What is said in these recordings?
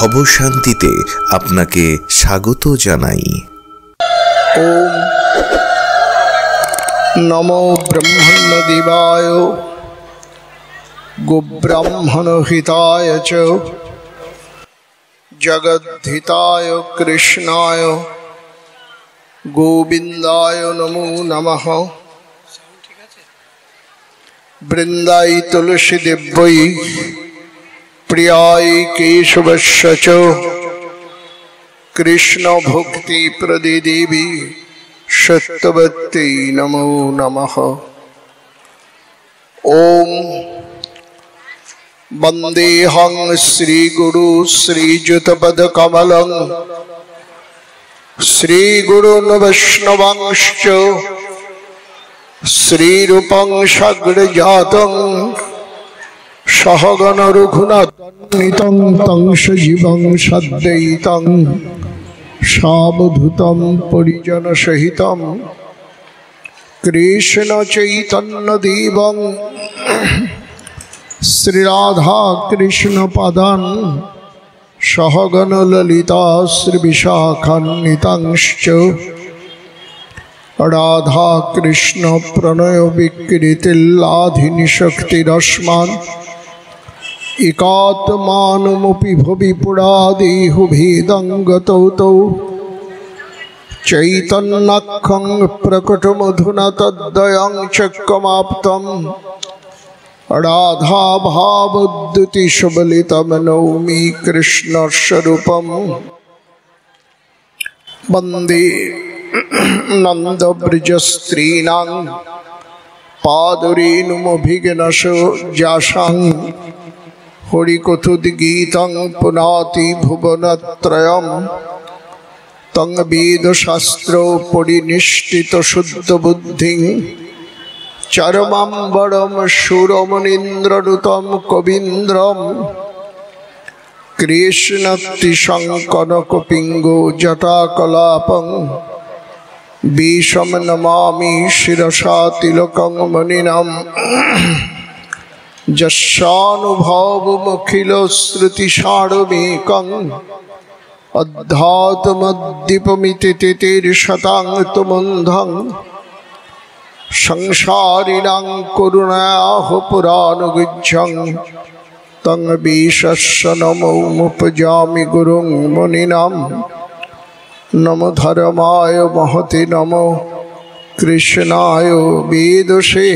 ভবশান্তিতে আপনাকে স্বাগত জানাই। ওম নমো ব্রহ্মণ্যদেবায় গোব্রাহ্মণহিতায় চ জগদ্ধিতায় কৃষ্ণায় গোবিন্দায় নমো নমঃ। বৃন্দাই তুলসী দেব্যৈ প্রিয়ায় কেশবস্য চ কৃষ্ণ ভক্তি প্রদে দেবী সত্যবত্যৈ নমো নমঃ। ওম বন্দেহং শ্রীগুরু শ্রীযুতপদকমলং শ্রীগুরুন বৈষ্ণবাংশ্চ শ্রীরূপং সাগ্রজাতং সহগণ রঘুনাথ তং সজীবং সদ্বৈতং সাবধূতং পরিজন সহিতং কৃষ্ণ চৈতন্য দেবং শ্রীরাধা কৃষ্ণ পাদান সহগণ ললিতা শ্রী বিশাখান্বিতাংশ্চ রাধা কৃষ্ণ প্রণয় বিকৃতিল্লাধিনী শক্তিরস্মান একাত্মানমপি ভুবি পুরাদেহু ভেদং গতৌ তৌ চৈতন্যাখ্যং প্রকটমধুনা তদ্বয়ং চক্রমাপ্তম রাধা ভাবদ্যুতি সুবলিতম নৌমি কৃষ্ণস্বরূপম। বন্দে নন্দব্রজস্ত্রীণাং পাদরেণুমভিঘ্নসজ্জাসাং হরিকথোদ্গীতং পুনাতি ভুবনত্রয়ম তং বেদশাস্ত্র পরিনিষ্ঠিত শুদ্ধবুদ্ধিং চরমাম্বরম সুরমনীন্দ্রনুতম কবীন্দ্রম কৃষ্ণতিশং কনকপিঙ্গো জটাকলাপং বিশম নমামি শিরসা তিলকং মনিনাম যস্যানুভবমখিল শ্রুতিসারমেকং অধ্যাত্মদ্দীপমিতি তিতির্শতাং তুমন্ধং সংসারিণাং করুণায়াহ পুরাণগুজ্জং তং বিশস্য নমোমুপজামি গুরুং মুনিনাম। নমো ধর্মায় মহতে নমো কৃষ্ণায় বেদসে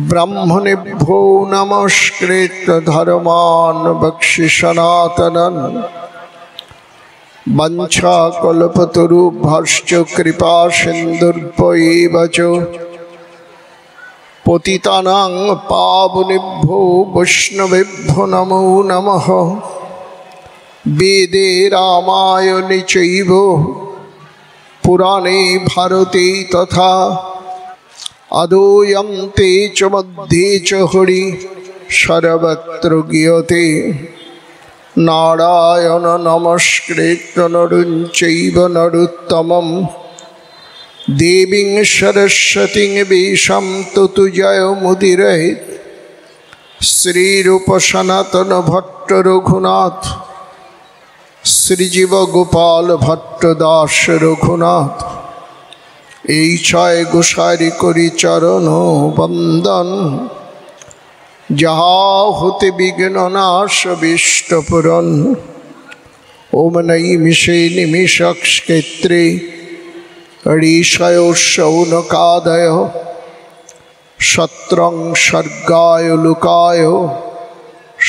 ব্রাহ্মণেভ্যো নমস্কৃত্য ধর্মাन् বক্ষ্যে সনাতনং। বঞ্ছাকল্পতরুভ্যশ্চ কৃপা সিন্ধুর্ভ্য চ পতিতানাং পাবনেভ্যো বৈষ্ণবেভ্যো নমো নমঃ। বেদে রামায়ণে চৈব পুরাণে ভারতে তথা আদৌয়ং তে চ মধ্যে চ হরি সর্বত্র গীয়তে। নারায়ণ নমস্কৃত্য নরং চৈব নরোত্তমং দেবীং সরস্বতীং বেশম ততু জয়মুদীরয়েৎ। শ্রীরূপ সনাতন ভট্ট রঘুনাথ শ্রীজীব গোপাল ভট্ট দাস রঘুনাথ এই ছয় গোসারি করি চরণ বন্দন। যাহা হতে বিঘ্ন নাশ বিষ্টপুরন। ওম নৈমিষে নিমিষক্ষেত্রে ঋষয় শৌনকাদয় সত্রং সর্গায় লুকায়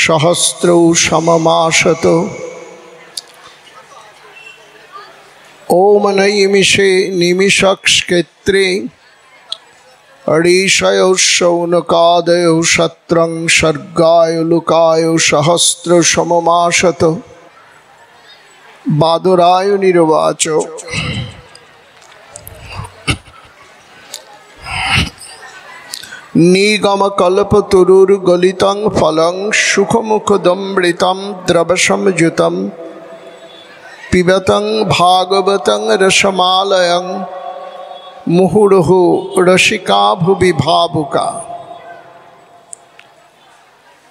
সহস্রৌ সমমাসত। ওম নৈমিষে নিমিষক্ষেত্রে ঋষয় শৌনকাদয় সত্রং সর্গায় লুকায় সহস্র সমমাসত। বাদরায় নির্বাচ নিগম কল্পতরুর্গলিতং ফলং সুখমুখদমৃতম দ্রবসংযুতম পিবতং ভাগবতং রসমালয়ং মুহুর্হু রসিকা ভুবি ভাবুকা।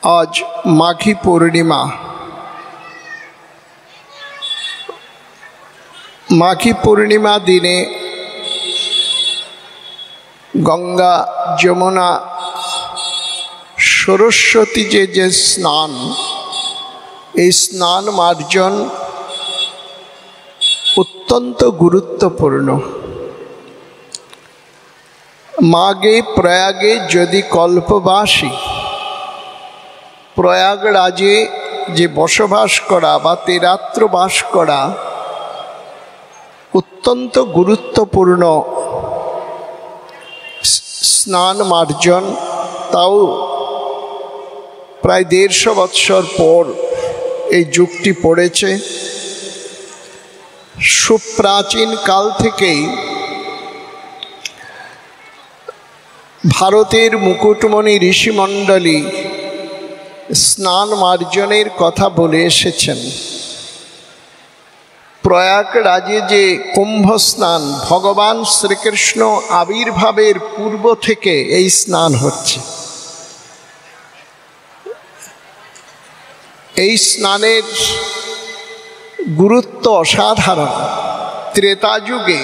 আজ মাঘী পূর্ণিমা। মাঘী পূর্ণিমা দিনে গঙ্গা যমুনা সরস্বতী যে স্নান, এই স্নান মার্জন অত্যন্ত গুরুত্বপূর্ণ। মাঘে প্রয়াগে যদি কল্পবাসী, প্রয়াগরাজে যে বসবাস করা বা তেরাত্র বাস করা অত্যন্ত গুরুত্বপূর্ণ স্নান মার্জন। তাও প্রায় 150 বৎসর পর এই যুগটি পড়েছে। সুপ্রাচীন কাল থেকেই ভারতের মুকুটমণি ঋষিমণ্ডলী স্নান মার্জনের কথা বলে এসেছেন। প্রয়াগরাজে যে কুম্ভ স্নান, ভগবান শ্রীকৃষ্ণ আবির্ভাবের পূর্ব থেকে এই স্নান হচ্ছে। এই স্নানের গুরুত্ব অসাধারণ। ত্রেতা যুগে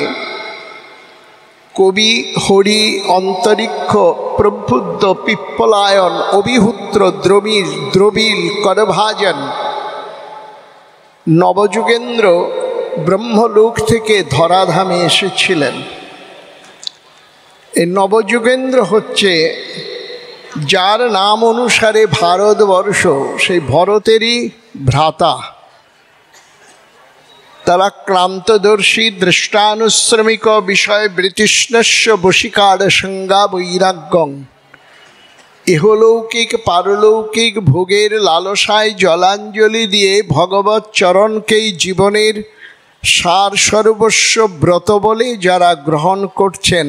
কবি হরি অন্তরিক্ষ প্রবুদ্ধ পিপ্পলায়ন অভিহুত্র দ্রবিল করভাজন নবযুগেন্দ্র ব্রহ্মলোক থেকে ধরাধামে এসেছিলেন। এই নবযুগেন্দ্র হচ্ছে যার নাম অনুসারে ভারতবর্ষ, সেই ভরতেরই ভ্রাতা। তারা ক্লান্তদর্শী দৃষ্টানুশ্রমিক বিষয় বৃতৃষ্ণস্য বশীকার সংজ্ঞা বৈরাগ্যং, ইহলৌকিক পারলৌকিক ভোগের লালসায় জলাঞ্জলি দিয়ে ভগবৎ চরণকেই জীবনের সার সর্বস্ব ব্রত বলে যারা গ্রহণ করছেন,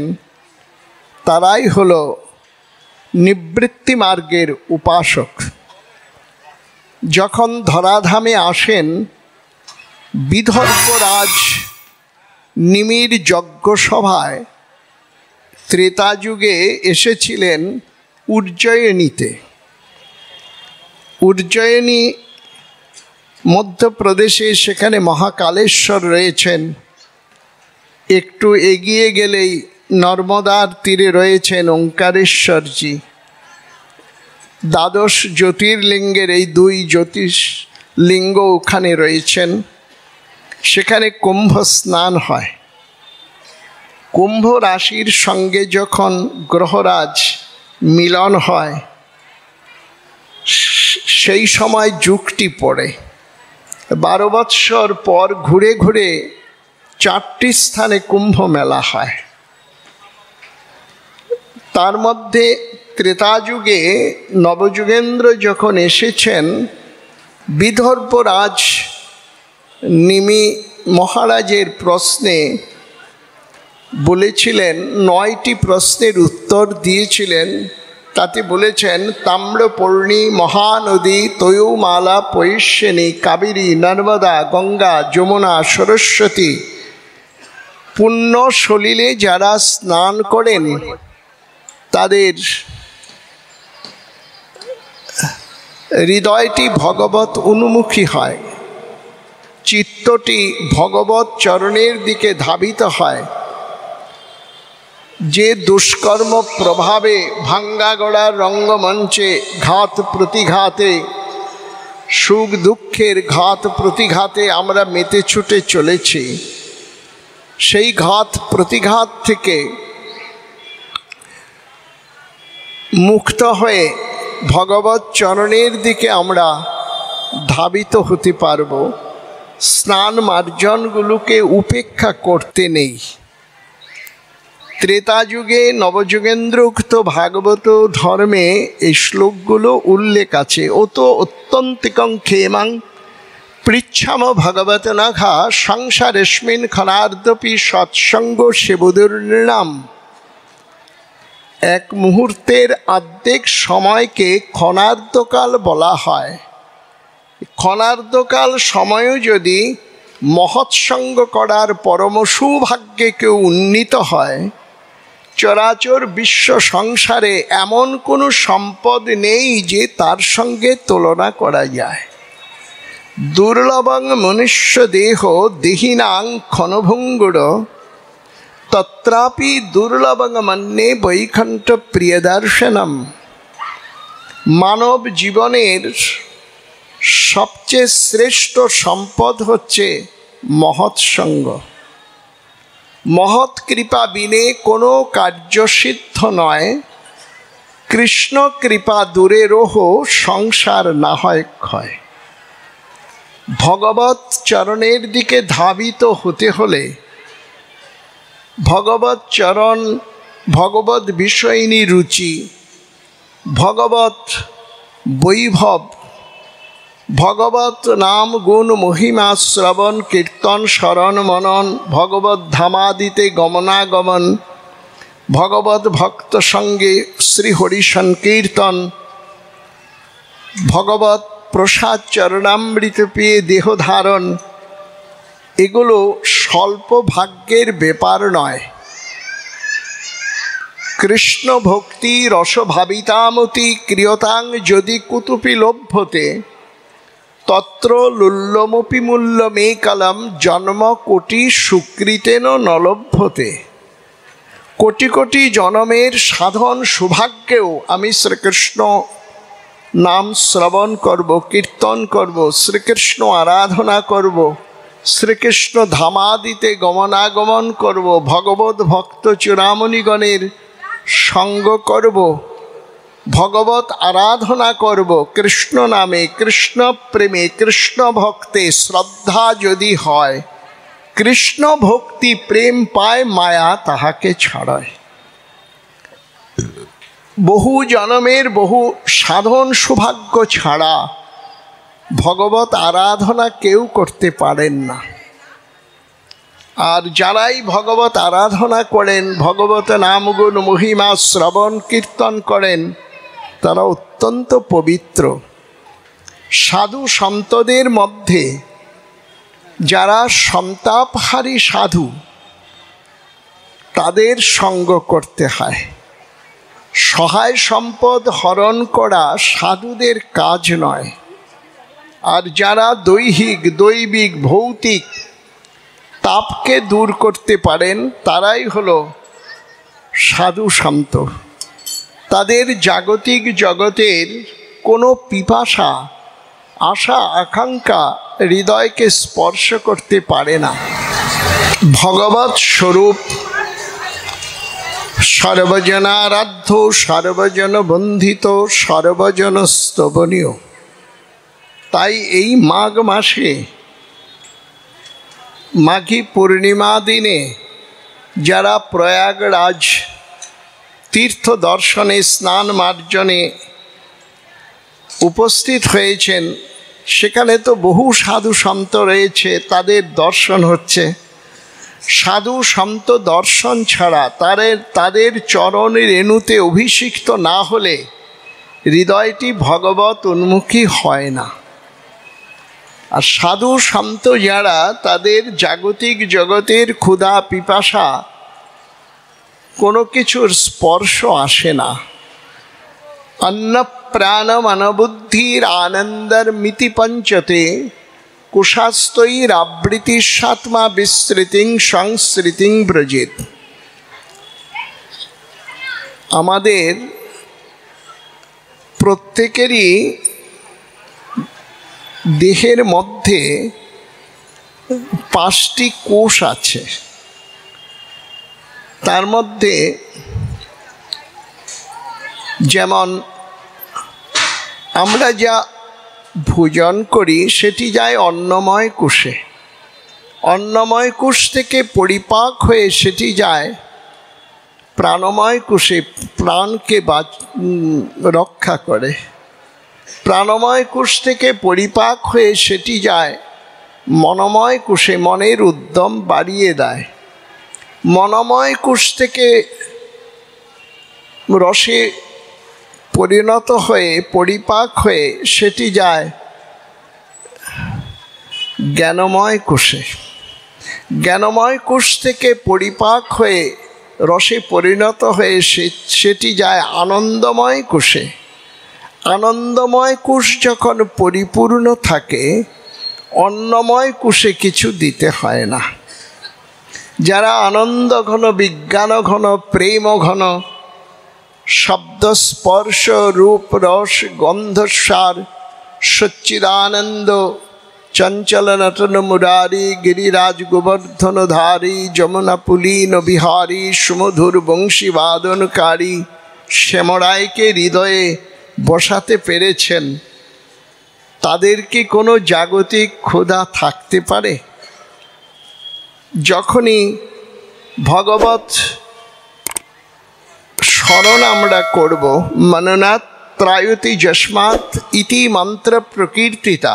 তারাই হল নিবৃত্তি মার্গের উপাসক। যখন ধরাধামে আসেন, বিদর্ভরাজ নিমির যজ্ঞসভায় ত্রেতা যুগে এসেছিলেন উজ্জয়িনীতে। উজ্জয়িনী মধ্যপ্রদেশে, সেখানে মহাকালেশ্বর রয়েছেন। একটু এগিয়ে গেলেই নর্মদার তীরে রয়েছেন ওঙ্কারেশ্বরজি। দ্বাদশ জ্যোতির্লিঙ্গের এই 2 জ্যোতির্লিঙ্গ ওখানে রয়েছেন। সেখানে কুম্ভ স্নান হয়। কুম্ভ রাশির সঙ্গে যখন গ্রহরাজ মিলন হয়, সেই সময় যুগটি পড়ে। 12 বৎসর পর ঘুরে ঘুরে 4টি স্থানে কুম্ভ মেলা হয়। তার মধ্যে ত্রেতা যুগে নবযুগেন্দ্র যখন এসেছেন, বিদর্ভরাজ নিমি মহারাজের প্রশ্নে বলেছিলেন, 9টি প্রশ্নের উত্তর দিয়েছিলেন। তাতে বলেছেন, তাম্রপর্ণী মহানদী তয়োমালা পৈষ্যিনী কাবেরী নর্মদা গঙ্গা যমুনা সরস্বতী পুণ্য সলিলে যারা স্নান করেন, তাদের হৃদয়টি ভগবত উন্মুখী হয়, চিত্তটি ভগবত চরণের দিকে ধাবিত হয়। যে দুষ্কর্ম প্রভাবে ভাঙ্গা গড়ার রঙ্গমঞ্চে ঘাত প্রতিঘাতে, সুখ দুঃখের ঘাত প্রতিঘাতে আমরা মেতে ছুটে চলেছি, সেই ঘাত প্রতিঘাত থেকে মুক্ত হয়ে ভগবত চরণের দিকে আমরা ধাবিত হতে পারব। স্নান মার্জনগুলোকে উপেক্ষা করতে নেই। ত্রেতা যুগে নবযুগেন্দ্রোক্ত ভাগবত ধর্মে এই শ্লোকগুলো উল্লেখ আছে। অত্যন্তিকং ক্ষেমাং পৃচ্ছাম ভগবত নঘা সংসারেস্মিন ক্ষণার্ধপি সৎসঙ্গ সেবুদুর্নাম। এক মুহূর্তের অর্ধেক সময়কে ক্ষণার্ধকাল বলা হয়। ক্ষণার্ধকাল সময়ও যদি মহৎসঙ্গ করার পরম সৌভাগ্যে কেউ উন্নীত হয়, চরাচর বিশ্ব সংসারে এমন কোনো সম্পদ নেই যে তার সঙ্গে তুলনা করা যায়। দুর্লভং মনুষ্য দেহ দেহিনাং ক্ষণভঙ্গুর তত্রাপি দুর্লভং মন্যে বৈকুণ্ঠ প্রিয়দর্শনম। মানব জীবনের সবচেয়ে শ্রেষ্ঠ সম্পদ হচ্ছে মহৎ সঙ্গ। মহৎ কৃপা বিনে কোনো কার্য সিদ্ধ নয়। কৃষ্ণ কৃপা দূরে রহ, সংসার না হয় ক্ষয়। ভগবৎ চরণের দিকে ধাবিত হতে হলে ভগবৎ চরণ, ভগবৎ বিষয়িনী রুচি, ভগবৎ বৈভব, ভগবৎ নাম গুণ মহিমা শ্রবণ কীর্তন স্মরণ মনন, ভগবৎ ধামাদিতে গমনাগমন, ভগবৎ ভক্ত সঙ্গে শ্রীহরি সংকীর্তন, ভগবৎ প্রসাদ চরণামৃত পেয়ে দেহ ধারণ, এগুলো স্বল্প ভাগ্যের ব্যাপার নয়। কৃষ্ণ ভক্তি রসভাবিতামতি ক্রিয়তাং যদি কুতুপি লভ্যতে তত্র লুল্লমপি মূল্যমেকলম জন্ম কোটি সুকৃতেন নলভ্যতে। কোটি কোটি জনমের সাধন সৌভাগ্যেও আমি শ্রীকৃষ্ণ নাম শ্রবণ করব, কীর্তন করব, শ্রীকৃষ্ণ আরাধনা করব, শ্রীকৃষ্ণ ধামাদিতে গমনাগমন করব, ভগবত ভক্ত চূড়ামণিগণের সঙ্গ করব, ভগবত আরাধনা করব। কৃষ্ণ নামে, কৃষ্ণ প্রেমে, কৃষ্ণ ভক্তে শ্রদ্ধা যদি হয়, কৃষ্ণ ভক্তি প্রেম পায়, মায়া তাহাকে ছাড়ায়। বহু জনমের বহু সাধন সৌভাগ্য ছাড়া ভগবত আরাধনা কেউ করতে পারেন না। আর যারাই ভগবত আরাধনা করেন, ভগবত নামগুণ মহিমা শ্রবণ কীর্তন করেন, তারা অত্যন্ত পবিত্র। সাধু সন্তদের মধ্যে যারা সন্তাপহারী সাধু, তাদের সঙ্গ করতে হয়। সহায় সম্পদ হরণ করা সাধুদের কাজ নয়। আর যারা দৈবিক ভৌতিক তাপকে দূর করতে পারেন, তারাই হলো সাধু সন্ত। তাদের জাগতিক জগতের কোনো পিপাসা, আশা আকাঙ্ক্ষা হৃদয়কে স্পর্শ করতে পারে না। ভগবৎ স্বরূপ সর্বজনারাধ্য, সর্বজন বন্দিত, সর্বজন স্তবনীয়। তাই এই মাঘ মাসে, মাঘী পূর্ণিমা দিনে যারা প্রয়াগরাজ তীর্থ দর্শনে স্নান মার্জনে উপস্থিত হয়েছেন, সেখানে তো বহু সাধু সন্ত রয়েছে, তাদের দর্শন হচ্ছে। সাধু সন্ত দর্শন ছাড়া, তাদের চরণের রেণুতে অভিষিক্ত না হলে হৃদয়টি ভগবত উন্মুখী হয় না। আর সাধু সন্ত যারা, তাদের জাগতিক জগতের ক্ষুধা পিপাসা কোনো কিছুর স্পর্শ আসে না। অন্ন প্রাণম অনবুদ্ধির আনন্দর মিতি পঞ্চতে কুশাস্তৈর আবৃতি সাত্মা বিস্মৃতিং সংস্মৃতিং ব্রজেত। আমাদের প্রত্যেকেরই দেহের মধ্যে 5টি কোষ আছে। তার মধ্যে যেমন আমরা যা ভোজন করি সেটি যায় অন্নময় কোষে। অন্নময় কোষ থেকে পরিপাক হয়ে সেটি যায় প্রাণময় কোষে, প্রাণকে রক্ষা করে। প্রাণময় কোষ থেকে পরিপাক হয়ে সেটি যায় মনোময় কোষে, মনের উদ্যম বাড়িয়ে দেয়। মনোময় কোষ থেকে রসে পরিণত হয়ে, পরিপাক হয়ে সেটি যায় জ্ঞানময় কোষে। জ্ঞানময় কোষ থেকে পরিপাক হয়ে রসে পরিণত হয়ে সেটি যায় আনন্দময় কোষে। আনন্দময় কোষ যখন পরিপূর্ণ থাকে, অন্নময় কুশে কিছু দিতে হয় না। যারা আনন্দ ঘন, বিজ্ঞান ঘন, প্রেম ঘন, শব্দ স্পর্শ রূপ রস গন্ধস্বার সচ্চিদানন্দ চঞ্চল নটন মুরারি গিরিরাজ গোবর্ধনধারী যমুনা পুলীন বিহারী সুমধুর বংশী বাদনকারী শ্যামরায়কে হৃদয়ে বসাতে পেরেছেন, তাদের কি কোনো জাগতিক ক্ষুধা থাকতে পারে? যখনই ভগবত স্মরণ আমরা করব, মননাথ ত্রায়তি যস্মাৎ ইতি মন্ত্র প্রকীর্তিতা,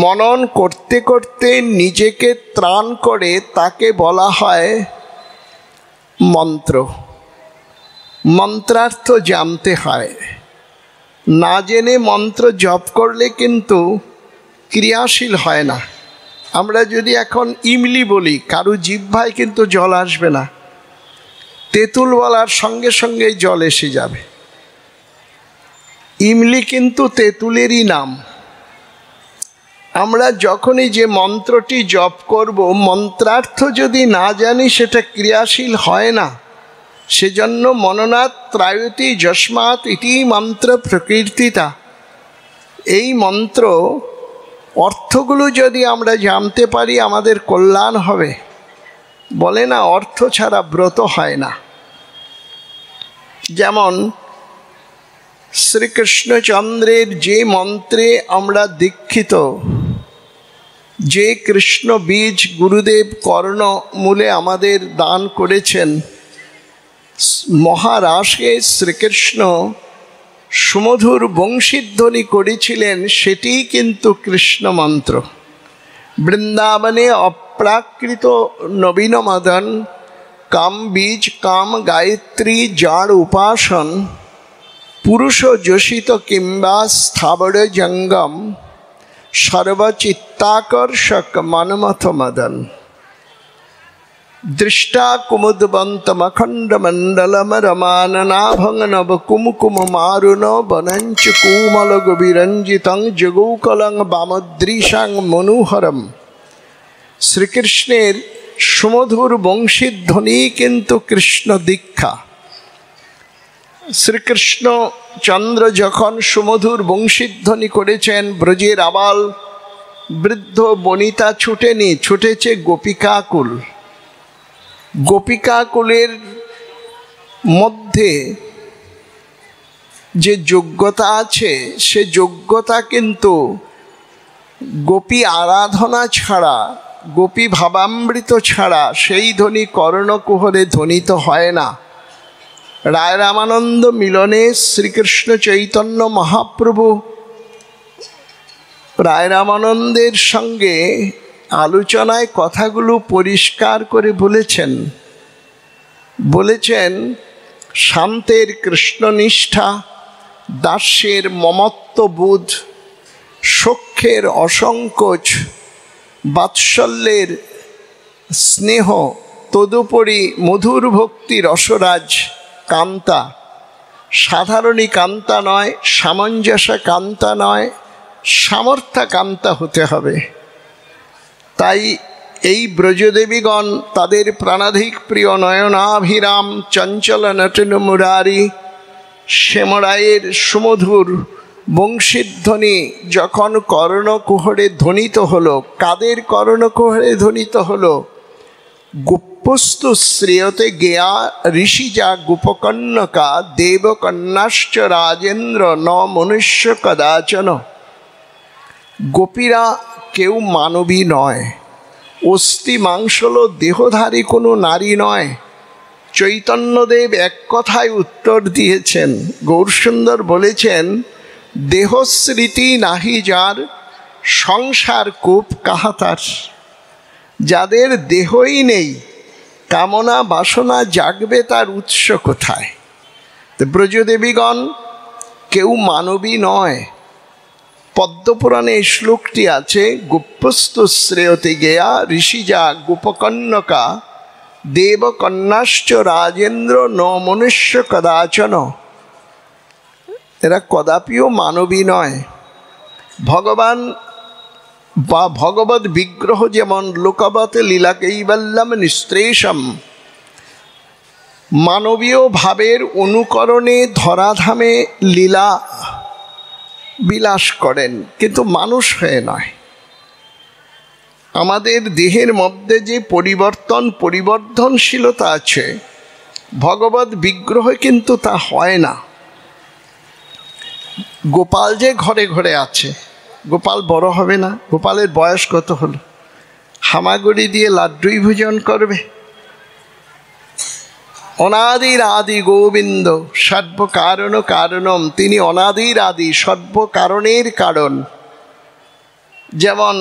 মনন করতে করতে নিজেকে ত্রাণ করে তাকে বলা হয় মন্ত্র। মন্ত্রার্থ জানতে হয়। না জেনে মন্ত্র জপ করলে কিন্তু ক্রিয়াশীল হয় না। আমরা যদি এখন ইমলি বলি, কারো জিহ্বায় কিন্তু জল আসবে না, তেঁতুল বলার সঙ্গে সঙ্গেই জল এসে যাবে। ইমলি কিন্তু তেঁতুলেরই নাম। আমরা যখনই যে মন্ত্রটি জপ করব, মন্ত্রার্থ যদি না জানি সেটা ক্রিয়াশীল হয় না। সেজন্য মননাথ ত্রায়তি যস্মাৎ ইতি মন্ত্র প্রকীর্তিতা, এই মন্ত্র অর্থগুলো যদি আমরা জানতে পারি আমাদের কল্যাণ হবে। বলে না, অর্থ ছাড়া ব্রত হয় না। যেমন শ্রীকৃষ্ণচন্দ্রের যে মন্ত্রে আমরা দীক্ষিত, যে কৃষ্ণ বীজ গুরুদেব কর্ণমূলে আমাদের দান করেছেন, মহারাসে শ্রীকৃষ্ণ সুমধুর বংশীধ্বনি করেছিলেন, সেটিই কিন্তু কৃষ্ণ মন্ত্র। বৃন্দাবনে অপ্রাকৃত নবীন মদন, কাম বীজ কাম গায়ত্রী যার উপাসন, পুরুষ যোষিত কিংবা স্থাবর জঙ্গম, সর্বচিত্তাকর্ষক মনমথ মদন। দৃষ্টা কুমুদবন্তমখণ্ড মণ্ডলম রমাননাভং নব কুমকুম মারুণ বনঞ্চ কুমল গভীরঞ্জিতং জগৌকলং বামদৃশাং মনোহরম। শ্রীকৃষ্ণের সুমধুর বংশীধ্বনি কিন্তু কৃষ্ণ দীক্ষা। শ্রীকৃষ্ণ চন্দ্র যখন সুমধুর বংশীধ্বনি করেছেন, ব্রজের আবাল বৃদ্ধ বনিতা ছুটেনি, ছুটেছে গোপিকাকুল। গোপিকাকুলের মধ্যে যে যোগ্যতা আছে, সে যোগ্যতা কিন্তু গোপী আরাধনা ছাড়া, গোপী ভাবামৃত ছাড়া সেই ধ্বনি কর্ণকুহরে ধ্বনিত হয় না। রায় রামানন্দ মিলনে শ্রীকৃষ্ণ চৈতন্য মহাপ্রভু রায় রামানন্দের সঙ্গে আলোচনায় কথাগুলো পরিষ্কার করে বলেছেন শান্তের কৃষ্ণনিষ্ঠা, দাস্যের মমত্ববোধ, সখ্যের অসংকোচ, বাৎসল্যের স্নেহ, তদুপরি মধুর ভক্তি রসরাজ কান্তা। সাধারণী কান্তা নয়, সামঞ্জস্য কান্তা নয়, সামর্থ্য কান্তা হতে হবে। তাই এই ব্রজদেবীগণ তাদের প্রাণাধিক প্রিয় নয়নাভিরাম চঞ্চল নটন মুরারি শ্যামরায়ের সুমধুর বংশীধ্বনি যখন কর্ণকুহরে ধ্বনিত হলো, কাদের কর্ণকুহরে ধ্বনিত হলো? গুপ্পস্তু শ্রেয়তে গেয়া ঋষিজা গোপকন্যকা দেবকন্যাশ্চ রাজেন্দ্র ন মনুষ্য কদাচন। গোপীরা কেউ মানবী নয়, অস্থি মাংসল দেহধারী কোনো নারী নয়। চৈতন্যদেব এক কথায় উত্তর দিয়েছেন। গৌরসুন্দর বলেছেন, দেহস্মৃতি নাহি যার, সংসার কূপ কাহাতার। যাদের দেহই নেই, কামনা বাসনা জাগবে তার উৎস কোথায়? ব্রজদেবীগণ কেউ মানবী নয়। পদ্মপুরাণে এই শ্লোকটি আছে, গুপ্পস্তু শ্রেয়তে গেয়া ঋষিজা গোপকন্যকা দেবকন্যাশ্চ রাজেন্দ্র ন মনুষ্য কদাচন। এরা কদাপিও মানবী নয়। ভগবান বা ভগবত বিগ্রহ যেমন লোকবত লীলা কৈবল্যম নিঃশ্রেষম, মানবীয় ভাবের অনুকরণে ধরাধামে লীলা বিলাস করেন, কিন্তু মানুষ হয়ে নয়। আমাদের দেহের মধ্যে যে পরিবর্তনশীলতা আছে, ভগবত বিগ্রহে কিন্তু তা হয় না। গোপাল যে ঘরে ঘরে আছে, গোপাল বড় হবে না? গোপালের বয়স কত হলো? হামাগুড়ি দিয়ে লাড্ডুই ভোজন করবে? অনাদির আদি গোবিন্দ সর্বকারণ কারণম, তিনি অনাদির আদি, সর্বকারণের কারণ। যেমন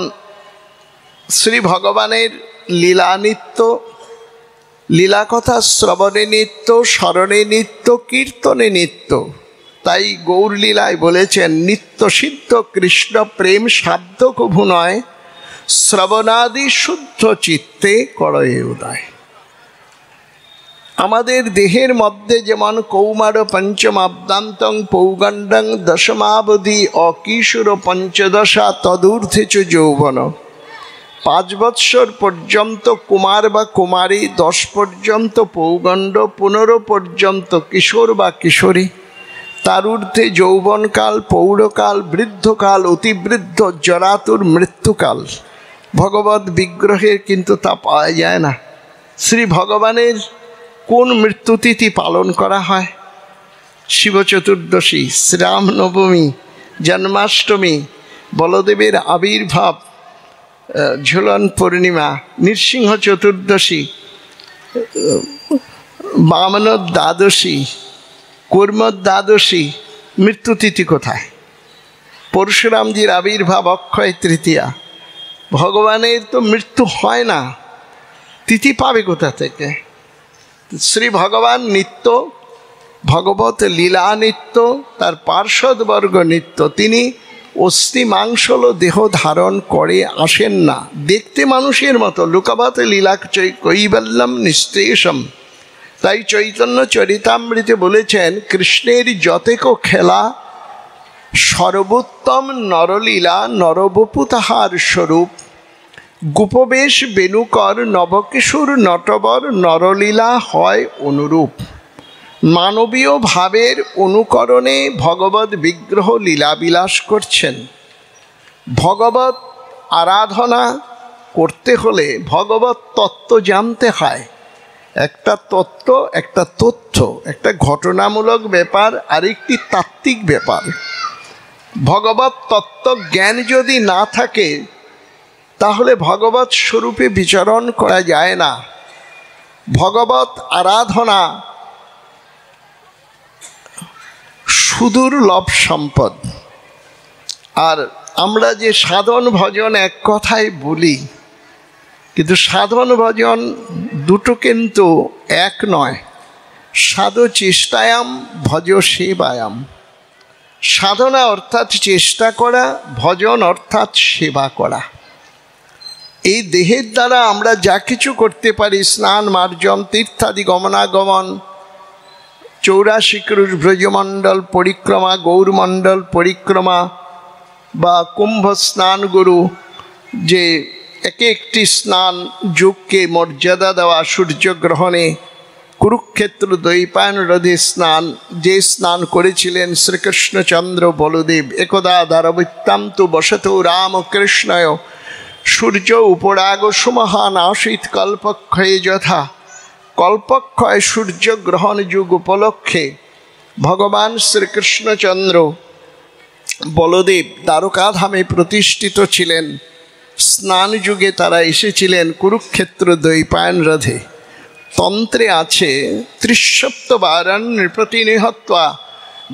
শ্রী ভগবানের লীলা নিত্য, লীলা কথা শ্রবণে নিত্য, স্মরণে নিত্য, কীর্তনে নিত্য। তাই গৌরলীলায় বলেছেন নিত্য সিদ্ধ কৃষ্ণ প্রেম সাধ্য কভু নয়, শ্রবণাদি শুদ্ধ চিত্তে করয়ে উদয়। আমাদের দেহের মধ্যে যেমন কৌমার পঞ্চমাব্দান্তং পৌগণ্ডং দশমাবধি অকিশোর পঞ্চদশা তদূর্ধ্বে চ যৌবন, 5 বৎসর পর্যন্ত কুমার বা কুমারী, 10 পর্যন্ত পৌগণ্ড, 15 পর্যন্ত কিশোর বা কিশোরী, তার ঊর্ধ্বে যৌবনকাল, পৌরকাল, বৃদ্ধকাল, অতিবৃদ্ধ, জরাতুর, মৃত্যুকাল। ভগবত বিগ্রহের কিন্তু তা পাওয়া যায় না। শ্রী ভগবানের কোন মৃত্যুতিথি পালন করা হয়? শিব চতুর্দশী, শ্রীরাম নবমী, জন্মাষ্টমী, বলদেবের আবির্ভাব, ঝুলন পূর্ণিমা, নৃসিংহ চতুর্দশী, বামন দ্বাদশী, কর্ম দ্বাদশী। মৃত্যুতিথি কোথায়? পরশুরামজির আবির্ভাব অক্ষয় তৃতীয়া। ভগবানের তো মৃত্যু হয় না, তিথি পাবে কোথা থেকে? শ্রী ভগবান নিত্য, ভগবত লীলা নিত্য, তার পার্শ্বদবর্গ নিত্য। তিনি অস্থি মাংসল দেহ ধারণ করে আসেন না, দেখতে মানুষের মতো। লোকবত লীলা কৈবল্যম নিঃশ্রেষম। তাই চৈতন্য চরিতামৃতে বলেছেন কৃষ্ণের যতেক খেলা, সর্বোত্তম নরলীলা, নরবপু তাহার স্বরূপ। গোপবেশ বেণুকর নবকিশোর নটবর, নরলীলা হয় অনুরূপ। মানবীয় ভাবের অনুকরণে ভগবত বিগ্রহ লীলাবিলাস করছেন। ভগবত আরাধনা করতে হলে ভগবত তত্ত্ব জানতে হয়। একটা তত্ত্ব, একটা তথ্য, একটা ঘটনামূলক ব্যাপার, আরেকটি তাত্ত্বিক ব্যাপার। ভগবত তত্ত্ব জ্ঞান যদি না থাকে তাহলে ভগবত স্বরূপে বিচরণ করা যায় না। ভগবত আরাধনা সুদুর্লভ সম্পদ। আর আমরা যে সাধন ভজন এক কথায় বলি, কিন্তু সাধন ভজন দুটো কিন্তু এক নয়। সাধ চেষ্টায়াম, ভজ সেবায়াম। সাধনা অর্থাৎ চেষ্টা করা, ভজন অর্থাৎ সেবা করা। এই দেহের দ্বারা আমরা যা কিছু করতে পারি, স্নান, মার্জন, তীর্থাদি গমনাগমন, 84 ক্রোশ ব্রজমণ্ডল পরিক্রমা, গৌরমণ্ডল পরিক্রমা, বা কুম্ভ স্নান গুরু, যে একে একটি স্নান যুগকে মর্যাদা দেওয়া, সূর্যগ্রহণে কুরুক্ষেত্র দ্বৈপায়ন হ্রদে স্নান, যে স্নান করেছিলেন শ্রীকৃষ্ণচন্দ্র বলদেব। একদা দ্বারবৃত্তান্ত বসত রামকৃষ্ণয়, সূর্য উপরাগ সুমহান আশীত কল্পক্ষয়ে যথা। কল্পক্ষয় সূর্যগ্রহণ যুগ উপলক্ষে ভগবান শ্রীকৃষ্ণচন্দ্র বলদেব দ্বারকাধামে প্রতিষ্ঠিত ছিলেন। স্নান যুগে তারা এসেছিলেন কুরুক্ষেত্র দ্বৈপায়ন হ্রদে। তন্ত্রে আছে 30 নৃপতি নিহত্বা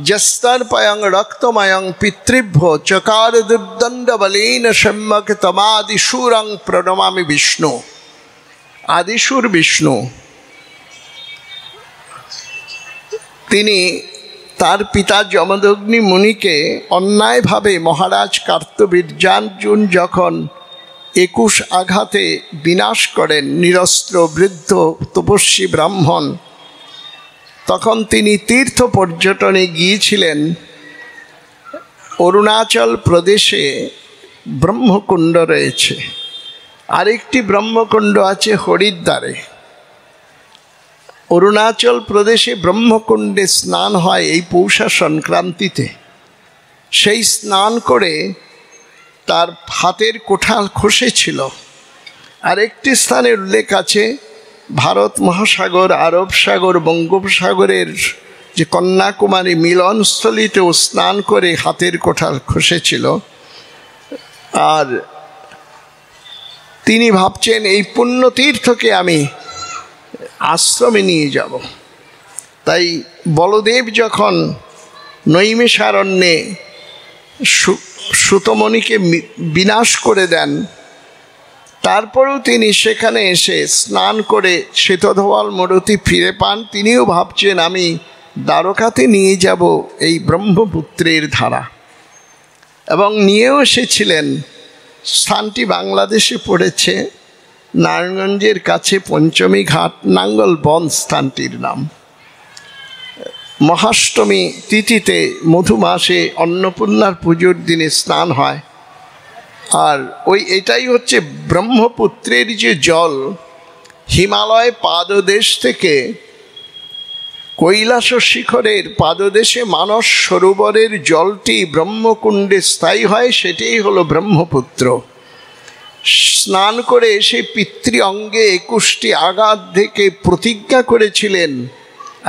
যস্তর্পয়ং রক্তময়ং পিতৃভ্য চকার দুর্দণ্ড বলেন সম্যক তমাদিশূরং প্রণমামি বিষ্ণু। আদিশূর বিষ্ণু, তিনি তার পিতা যমদগ্নি মুনিকে অন্যায়ভাবে মহারাজ কার্তবীর্যার্জুন যখন 21 আঘাতে বিনাশ করেন, নিরস্ত্র বৃদ্ধ তপস্বী ব্রাহ্মণ, তখন তিনি তীর্থ পর্যটনে গিয়েছিলেন অরুণাচল প্রদেশে ব্রহ্মকুণ্ড রয়েছে। আরেকটি ব্রহ্মকুণ্ড আছে হরিদ্বারে। অরুণাচল প্রদেশে ব্রহ্মকুণ্ডে স্নান হয় এই পৌষা সংক্রান্তিতে। সেই স্নান করে তার হাতের কোঠাল খসেছিল। আরেকটি স্থানের উল্লেখ আছে, ভারত মহাসাগর, আরব সাগর, বঙ্গোপসাগরের যে কন্যাকুমারী মিলনস্থলীতেও স্নান করে হাতের কোঠাল খসেছিল। আর তিনি ভাবছেন এই পুণ্যতীর্থকে আমি আশ্রমে নিয়ে যাব। তাই বলদেব যখন নৈমিষারণ্যে সুতমণিকে বিনাশ করে দেন, তারপরেও তিনি সেখানে এসে স্নান করে শ্বেতধবল মূরতি ফিরে পান। তিনিও ভাবছেন আমি দ্বারকাতে নিয়ে যাব এই ব্রহ্মপুত্রের ধারা, এবং নিয়েও এসেছিলেন। স্থানটি বাংলাদেশে পড়েছে, নারায়ণগঞ্জের কাছে পঞ্চমী ঘাট, নাঙ্গল বন স্থানটির নাম। মহাষ্টমী তিথিতে মধু মাসে অন্নপূর্ণার পুজোর দিনে স্নান হয়। আর এটাই হচ্ছে ব্রহ্মপুত্রের যে জল, হিমালয় পাদদেশ থেকে কৈলাস শিখরের পাদদেশে মানস সরোবরের জলটি ব্রহ্মকুণ্ডে স্থায়ী হয়, সেটাই হলো ব্রহ্মপুত্র। স্নান করে সেই পিতৃ অঙ্গে 21টি আঘাত থেকে প্রতিজ্ঞা করেছিলেন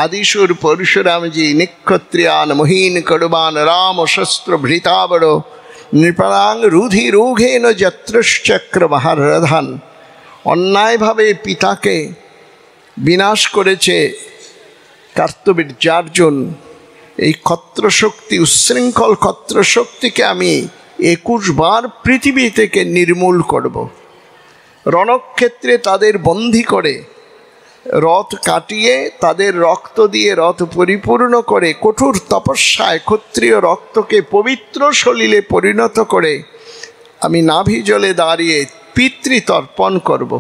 আদিশুর পরশুরামজি, নিক্ষত্রিয়ান মহিন করবান রাম শস্ত্র ভৃতাবড় নৃপরাং রুধি রুঘেন যত্রশ্চক্র মহারধান। অন্যায়ভাবে পিতাকে বিনাশ করেছে কার্তবীর্যার্জুন। এই ক্ষত্রশক্তি, উচ্ছৃঙ্খল ক্ষত্রশক্তিকে আমি 21 বার পৃথিবী থেকে নির্মূল করব। রণক্ষেত্রে তাদের বন্দী করে রথ কাটিয়ে তাদের রক্ত দিয়ে রথ পরিপূর্ণ করে কঠোর তপস্যায় ক্ষত্রিয় রক্তকে পবিত্র সলিলে পরিণত করে আমি নাভি জলে দাঁড়িয়ে পিতৃতর্পণ করব।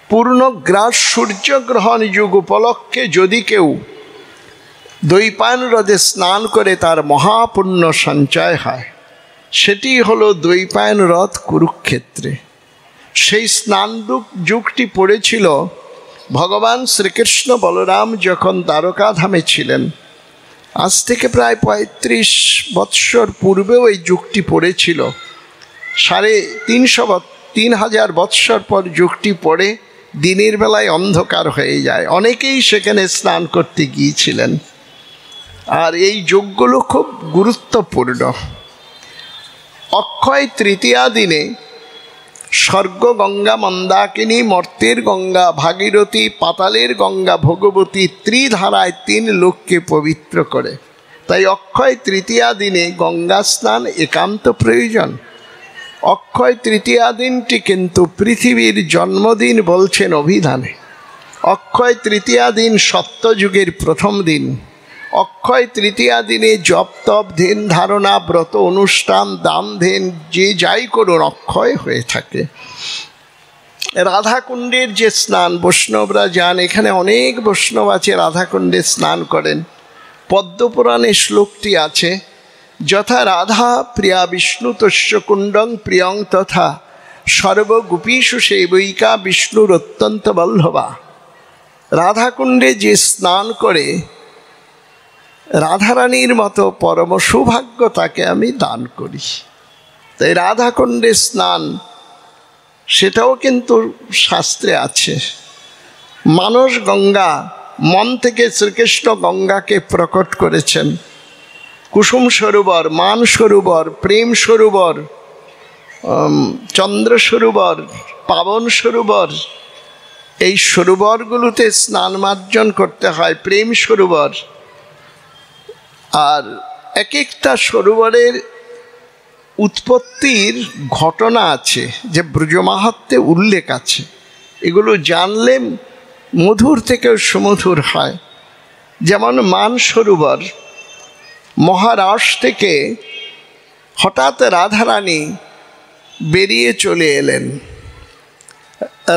পূর্ণগ্রাস সূর্যগ্রহণ যুগ উপলক্ষে যদি কেউ দৈপায়ন হ্রদে স্নান করে তার মহাপুণ্য সঞ্চয় হয়, সেটি হলো দৈপায়ন হ্রদ কুরুক্ষেত্রে। সেই স্নান যুগটি পড়েছিল ভগবান শ্রীকৃষ্ণ বলরাম যখন দ্বারকাধামে ছিলেন। আজ থেকে প্রায় 35 বৎসর পূর্বেও এই যুগটি পড়েছিল। 3,500 বৎসর পর যুগটি পড়ে দিনের বেলায় অন্ধকার হয়ে যায়। অনেকেই সেখানে স্নান করতে গিয়েছিলেন। আর এই যুগগুলো খুব গুরুত্বপূর্ণ। অক্ষয় তৃতীয়া দিনে স্বর্গ গঙ্গা মন্দাকিনী, মর্তের গঙ্গা ভাগীরথী, পাতালের গঙ্গা ভগবতী ত্রিধারায় 3 লোককে পবিত্র করে। তাই অক্ষয় তৃতীয়া দিনে গঙ্গা স্নান একান্ত প্রয়োজন। অক্ষয় তৃতীয়া দিনটি কিন্তু পৃথিবীর জন্মদিন বলছেন অভিধানে। অক্ষয় তৃতীয়া দিন সত্যযুগের প্রথম দিন। অক্ষয় তৃতীয়া দিনে জপ তপ ধ্যান ধারণা ব্রত অনুষ্ঠান দান ধ্যান যে যাই করুন অক্ষয় হয়ে থাকে। রাধাকুণ্ডের যে স্নান বৈষ্ণবরা যান, এখানে অনেক বৈষ্ণব আছে রাধাকুণ্ডে স্নান করেন। পদ্মপুরাণে শ্লোকটি আছে, যথা রাধা প্রিয়া বিষ্ণু তস্য কুণ্ডং প্রিয়ং তথা সর্বগোপীষু সেবৈকা বিষ্ণুর অত্যন্ত বল্লভা। রাধাকুণ্ডে যে স্নান করে রাধারানীর মতো পরম সৌভাগ্য তাকে আমি দান করি। তাই রাধাকুণ্ডে স্নান সেটাও কিন্তু শাস্ত্রে আছে। মানস গঙ্গা, মন থেকে শ্রীকৃষ্ণ গঙ্গাকে প্রকট করেছেন। কুসুম সরোবর, মান সরোবর, প্রেম সরোবর, চন্দ্র সরোবর, পাবন সরোবর, এই সরোবরগুলোতে স্নান মার্জন করতে হয়। প্রেম সরোবর, আর এক একটা সরোবরের উৎপত্তির ঘটনা আছে, যে ব্রজমাহাত্ম্যে উল্লেখ আছে। এগুলো জানলে মধুর থেকেও সুমধুর হয়। যেমন মান সরোবর, মহারাষ্ট্র থেকে হঠাৎ রাধারানী বেরিয়ে চলে এলেন।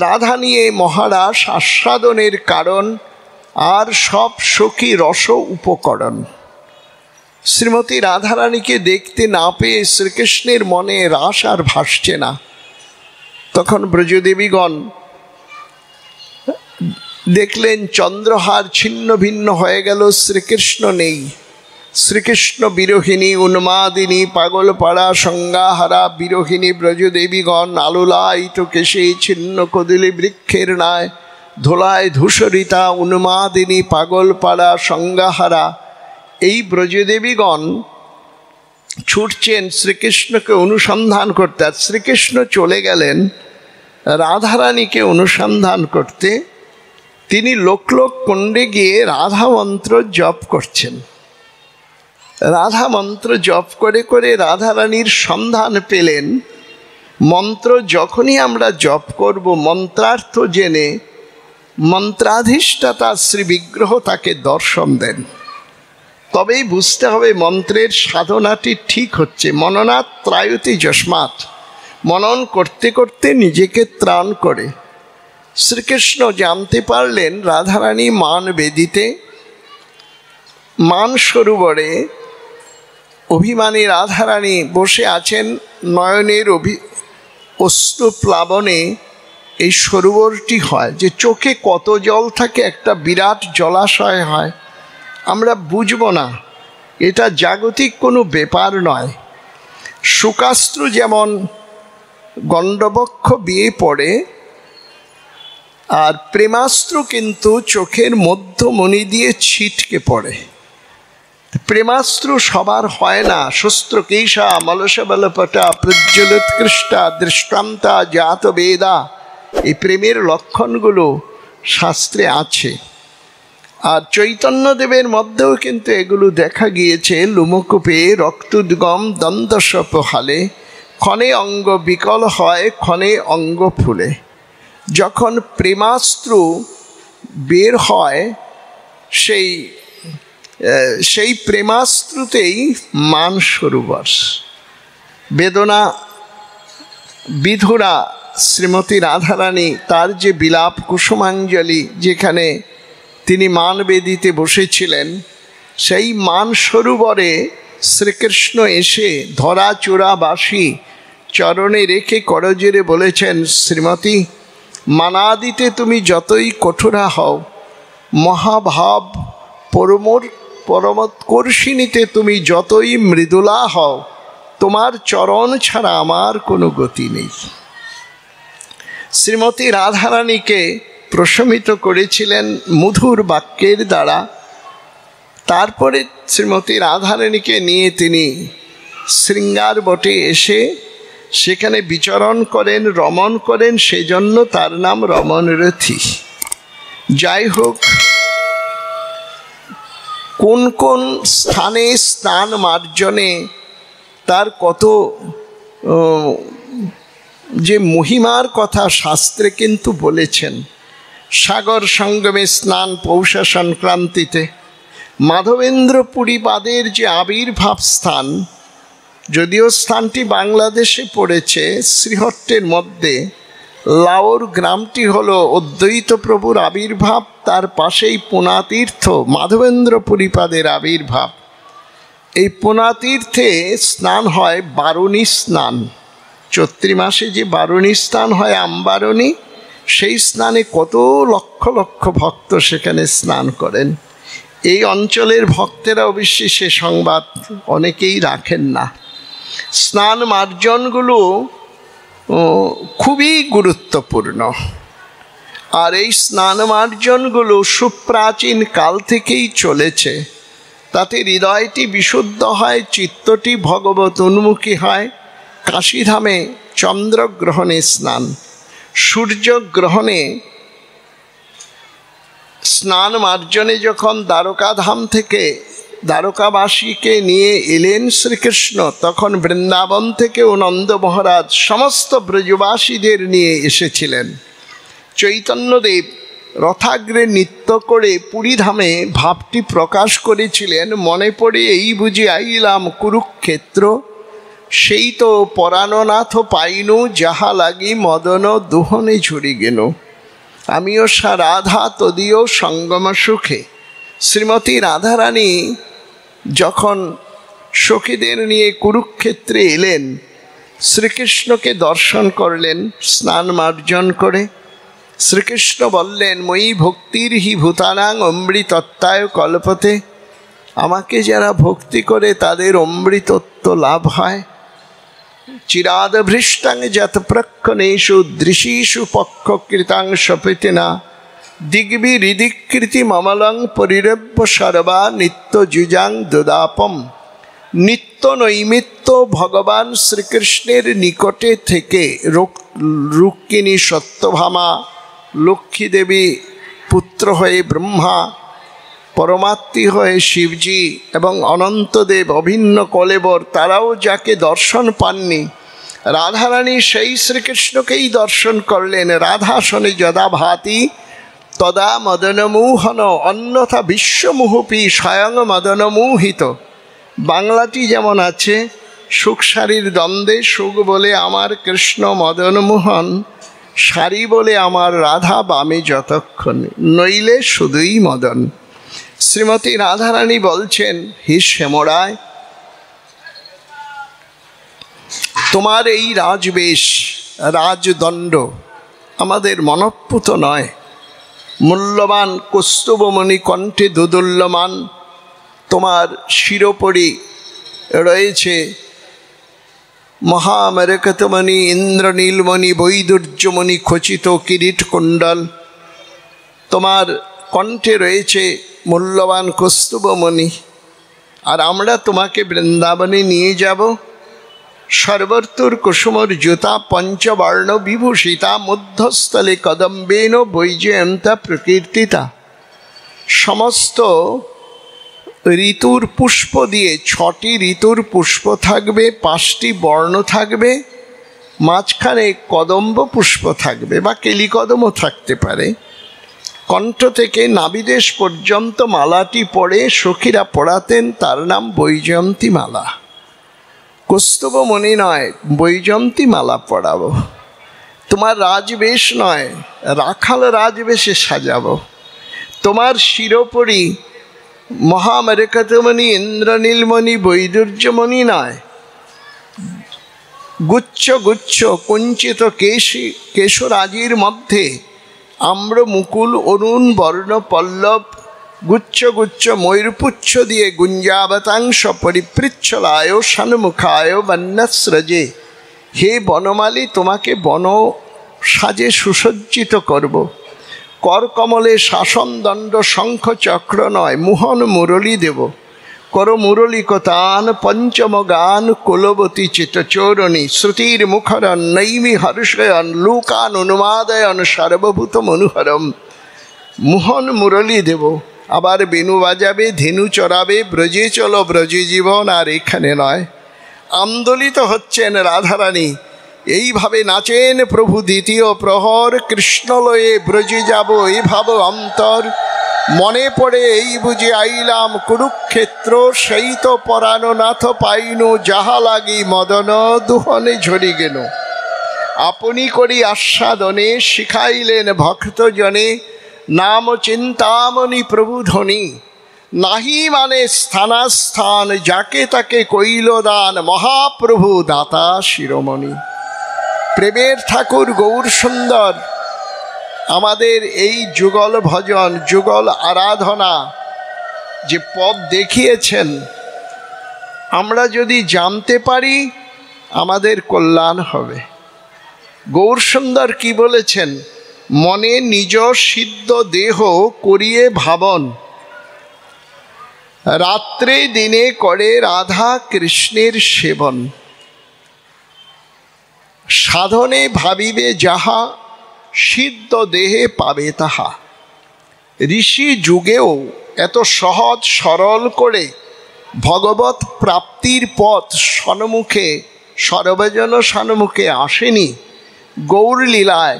রাধা নিয়ে মহারাস আস্বাদনের কারণ আর সব সখী রস উপকরণ। শ্রীমতী রাধারানীকে দেখতে না পেয়ে শ্রীকৃষ্ণের মনে রাস আর ভাসছে না। তখন ব্রজদেবীগণ দেখলেন চন্দ্রহার ছিন্ন ভিন্ন হয়ে গেল, শ্রীকৃষ্ণ নেই। শ্রীকৃষ্ণ বিরোহিণী উন্মাদিনী পাগল পাড়া সংজ্ঞাহারা বিরোহিণী ব্রজদেবীগণ আলোলায়িত কেশে ছিন্ন কদলী বৃক্ষের ন্যায় ধোলায় ধূসরিতা উন্মাদিনী পাগল পাড়া সংজ্ঞাহারা এই ব্রজদেবীগণ ছুটছেন শ্রীকৃষ্ণকে অনুসন্ধান করতে। আর শ্রীকৃষ্ণ চলে গেলেন রাধারানীকে অনুসন্ধান করতে। তিনি লোক লোক কুণ্ডে গিয়ে রাধা মন্ত্র জপ করছেন। রাধা মন্ত্র জপ করে করে রাধারানীর সন্ধান পেলেন। মন্ত্র যখনই আমরা জপ করব মন্ত্রার্থ জেনে মন্ত্রাধিষ্ঠাতা শ্রী বিগ্রহ তাকে দর্শন দেন। তবেই বুঝতে হবে মন্ত্রের সাধনাটি ঠিক হচ্ছে। মননাৎ ত্রায়তি যস্মাৎ, মনন করতে করতে নিজেকে ত্রাণ করে। শ্রীকৃষ্ণ জানতে পারলেন রাধারানী মান বেদিতে মান সরোবরে অভিমানী রাধারানী বসে আছেন। নয়নের অশ্রু প্লাবনে এই সরোবরটি হয়, যে চোখে কত জল থাকে, একটা বিরাট জলাশয় হয়। আমরা বুঝব না, এটা জাগতিক কোনো ব্যাপার নয়। শুকাস্ত্র যেমন গণ্ডবক্ষ বিয়ে পড়ে, আর প্রেমাস্ত্র কিন্তু চোখের মধ্যমণি দিয়ে ছিটকে পড়ে। প্রেমাস্ত্র সবার হয় না। শস্ত্র কেশা মলসবলপটা প্রজ্জ্বলোৎকৃষ্টা দৃষ্টান্তা জাত বেদা, এই প্রেমের লক্ষণগুলো শাস্ত্রে আছে। আর চৈতন্যদেবের মধ্যেও কিন্তু এগুলো দেখা গিয়েছে। লুমকূপে রক্তোদ্গম দন্তস্বপ হালে, ক্ষণে অঙ্গ বিকল হয় ক্ষণে অঙ্গ ফুলে। যখন প্রেমাস্ত্র বের হয় সেই প্রেমাস্ত্রতেই মান সরোবর। বেদনা বিধুরা শ্রীমতী রাধারানী তার যে বিলাপ কুসুমাঞ্জলি, যেখানে তিনি মান বেদিতে বসেছিলেন, সেই মান সরোবরে শ্রীকৃষ্ণ এসে ধরা চূড়া বাসি চরণে রেখে করজোরে বলেছেন, শ্রীমতী মানাদিতে তুমি যতই কঠোরা হও, মহাভাব পরমোৎকর্ষিণীতে তুমি যতই মৃদুলা হও, তোমার চরণ ছাড়া আমার কোনো গতি নেই। শ্রীমতী রাধারানীকে প্রশমিত করেছিলেন মধুর বাক্যের দ্বারা। তারপরে শ্রীমতী রাধারানীকে নিয়ে তিনি শৃঙ্গার বটে এসে সেখানে বিচরণ করেন, রমণ করেন, সেজন্য তার নাম রমণরথী। যাই হোক, কোন কোন স্থানে স্নান মার্জনে তার কত যে মহিমার কথা শাস্ত্রে কিন্তু বলেছেন। সাগর সঙ্গমে স্নান পৌষ সংক্রান্তিতে, মাধবেন্দ্র পুরীপাদের যে আবির্ভাব স্থান, যদিও স্থানটি বাংলাদেশে পড়েছে শ্রীহট্টের মধ্যে, লাওর গ্রামটি হলো অদ্বৈত প্রভুর আবির্ভাব, তার পাশেই পুনাতীর্থ মাধবেন্দ্র পুরীপাদের আবির্ভাব। এই পুনাতীর্থে স্নান হয় বারুণী স্নান। চৈত্র মাসে যে বারুণী স্নান হয় আমবারণী, সেই স্নানে কত লক্ষ লক্ষ ভক্ত সেখানে স্নান করেন। এই অঞ্চলের ভক্তেরা অবশ্যই সে সংবাদ অনেকেই রাখেন না। স্নান মার্জনগুলো খুবই গুরুত্বপূর্ণ। আর এই স্নান মার্জনগুলো সুপ্রাচীন কাল থেকেই চলেছে। তাতে হৃদয়টি বিশুদ্ধ হয়, চিত্তটি ভগবত উন্মুখী হয়। কাশীধামে চন্দ্রগ্রহণে স্নান, সূর্যগ্রহণে স্নান মার্জনে যখন দ্বারকাধাম থেকে দ্বারকাবাসীকে নিয়ে এলেন শ্রীকৃষ্ণ, তখন বৃন্দাবন থেকেও নন্দ মহারাজ সমস্ত ব্রজবাসীদের নিয়ে এসেছিলেন। চৈতন্যদেব রথাগ্রে নৃত্য করে পুরীধামে ভাবটি প্রকাশ করেছিলেন, মনে পড়ে এই বুঝি আইলাম কুরুক্ষেত্র, সেই তো পরাণনাথ পাইনু, যাহা লাগি মদন দুহনে ঝুরি গেল। আমিও সা রাধা তদীয় সঙ্গম সুখে। শ্রীমতী রাধারানী যখন সখীদের নিয়ে কুরুক্ষেত্রে এলেন, শ্রীকৃষ্ণকে দর্শন করলেন স্নান মার্জন করে। শ্রীকৃষ্ণ বললেন, ময়ি ভক্তির হি ভূতানাং অমৃতত্বায় কল্পতে। আমাকে যারা ভক্তি করে তাদের অমৃতত্ব লাভ হয়। চিরাদভৃষ্টাং যত প্রক্ষণেষু দৃশীষু পক্ষকৃতাং সপৃতিনা দিগ্বিরিদিকৃতি মমলং পরিরব্য সর্বা নিত্য যুজাং দুদাপম। নিত্য নৈমিত্য ভগবান শ্রীকৃষ্ণের নিকটে থেকে রুক্মিণী, সত্যভামা, লক্ষ্মী দেবী পুত্র হয়ে ব্রহ্মা, পরমাত্মী হয়ে শিবজি এবং অনন্তদেব অভিন্ন কলেবর, তারাও যাকে দর্শন পাননি, রাধারানী সেই শ্রীকৃষ্ণকেই দর্শন করলেন। রাধাসনে যদা ভাতি তদা মদনমোহন অন্যথা বিশ্বমুহুপি স্বয়ং মদনমোহিত। বাংলাটি যেমন আছে, সুখ সারির দ্বন্দ্বে সুখ বলে আমার কৃষ্ণ মদনমোহন, সারি বলে আমার রাধা বামে যতক্ষণ, নইলে শুধুই মদন। শ্রীমতী রাধারানী বলছেন, হে শ্যামরায়, তোমার এই রাজবেশ, রাজদণ্ড আমাদের মনঃপুত নয়। মূল্যবান কৌস্তুভমণি কণ্ঠে দোদুল্যমান তোমার শিরোপরি রয়েছে মহামরকতমণি ইন্দ্রনীলমণি বৈদুর্যমণি খচিত কিরীট কুণ্ডল। তোমার কণ্ঠে রয়েছে মূল্যবান কৌস্তুভমণি। আর আমরা তোমাকে বৃন্দাবনে নিয়ে যাব। সর্বর্তুর কুসুমর জুতা পঞ্চবর্ণ বিভূষিতা মধ্যস্থলে কদম্বেন বৈজয়ন্তা প্রকীর্তিতা। সমস্ত ঋতুর পুষ্প দিয়ে, 6টি ঋতুর পুষ্প থাকবে, 5টি বর্ণ থাকবে, মাঝখানে কদম্ব পুষ্প থাকবে বা কেলিকদমও থাকতে পারে। কণ্ঠ থেকে নাভিদেশ পর্যন্ত মালাটি পড়ে সখীরা পড়াতেন, তার নাম বৈজয়ন্তী মালা। কৌস্তুভমণি নয়, বৈজয়ন্তী মালা পড়াবো। তোমার রাজবেশ নয়, রাখাল রাজবেশে সাজাবো। তোমার শিরোপরি মহামরকতমণি ইন্দ্রনীলমণি বৈদুর্যমণি নয়, গুচ্ছ গুচ্ছ কুঞ্চিত কেশরাজির মধ্যে আম্র মুকুল অরুণ বর্ণ পল্লব গুচ্ছ গুচ্ছ ময়ূরপুচ্ছ দিয়ে গুঞ্জাবতাংশ পরিপৃচ্ছলায় সন্মুখায় বন্যস্রজে। হে বনমালী, তোমাকে বন সাজে সুসজ্জিত করব। করকমলে শাসনদণ্ড শঙ্খ চক্র নয়, মোহন মুরলী দেব। কর মুরলীকতান পঞ্চম গান কুলবতী চিতচোরণী শ্রুতির মুখরন নৈমি হর্ষয়ন লোকান অনুমাদয়ন সর্বভূত মনোহরম। মোহন মুরলী দেব, আবার বেনু বাজাবে, ধেনু চড়াবে, ব্রজে চলো ব্রজে জীবন। আর এখানে নয়, আন্দোলিত হচ্ছেন রাধারানী, এইভাবে নাচেন প্রভু দ্বিতীয় প্রহর। কৃষ্ণলয়ে ব্রজে যাব এই ভাব অন্তর, মনে পড়ে এই বুঝে আইলাম কুরুক্ষেত্র। সেই তো পরানো নাথ পাইনু, যাহা লাগি মদন দুহনে ঝরি গেল। আপনি করি আস্বাদনে শিখাইলেন ভক্তজনে, নাম চিন্তামণি প্রভু ধ্বনি। নাহি মানে স্থানাস্থান, যাকে তাকে কইল দান মহাপ্রভু দাতা শিরোমণি। প্রেমের ঠাকুর গৌর সুন্দর আমাদের এই যুগল ভজন, যুগল আরাধনা যে পথ দেখিয়েছেন, আমরা যদি জানতে পারি আমাদের কল্যাণ হবে। গৌর সুন্দর কি বলেছেন? মনে নিজ সিদ্ধ দেহ করিয়ে ভাবন, রাত্রে দিনে করে রাধা কৃষ্ণের সেবন। সাধনে ভাবিবে যাহা, সিদ্ধ দেহে পাবে তাহা। ঋষি যুগেও এত সহজ সরল করে ভগবত প্রাপ্তির পথ সন্মুখে, সর্বজন সন্মুখে আসেনি। গৌর লীলায়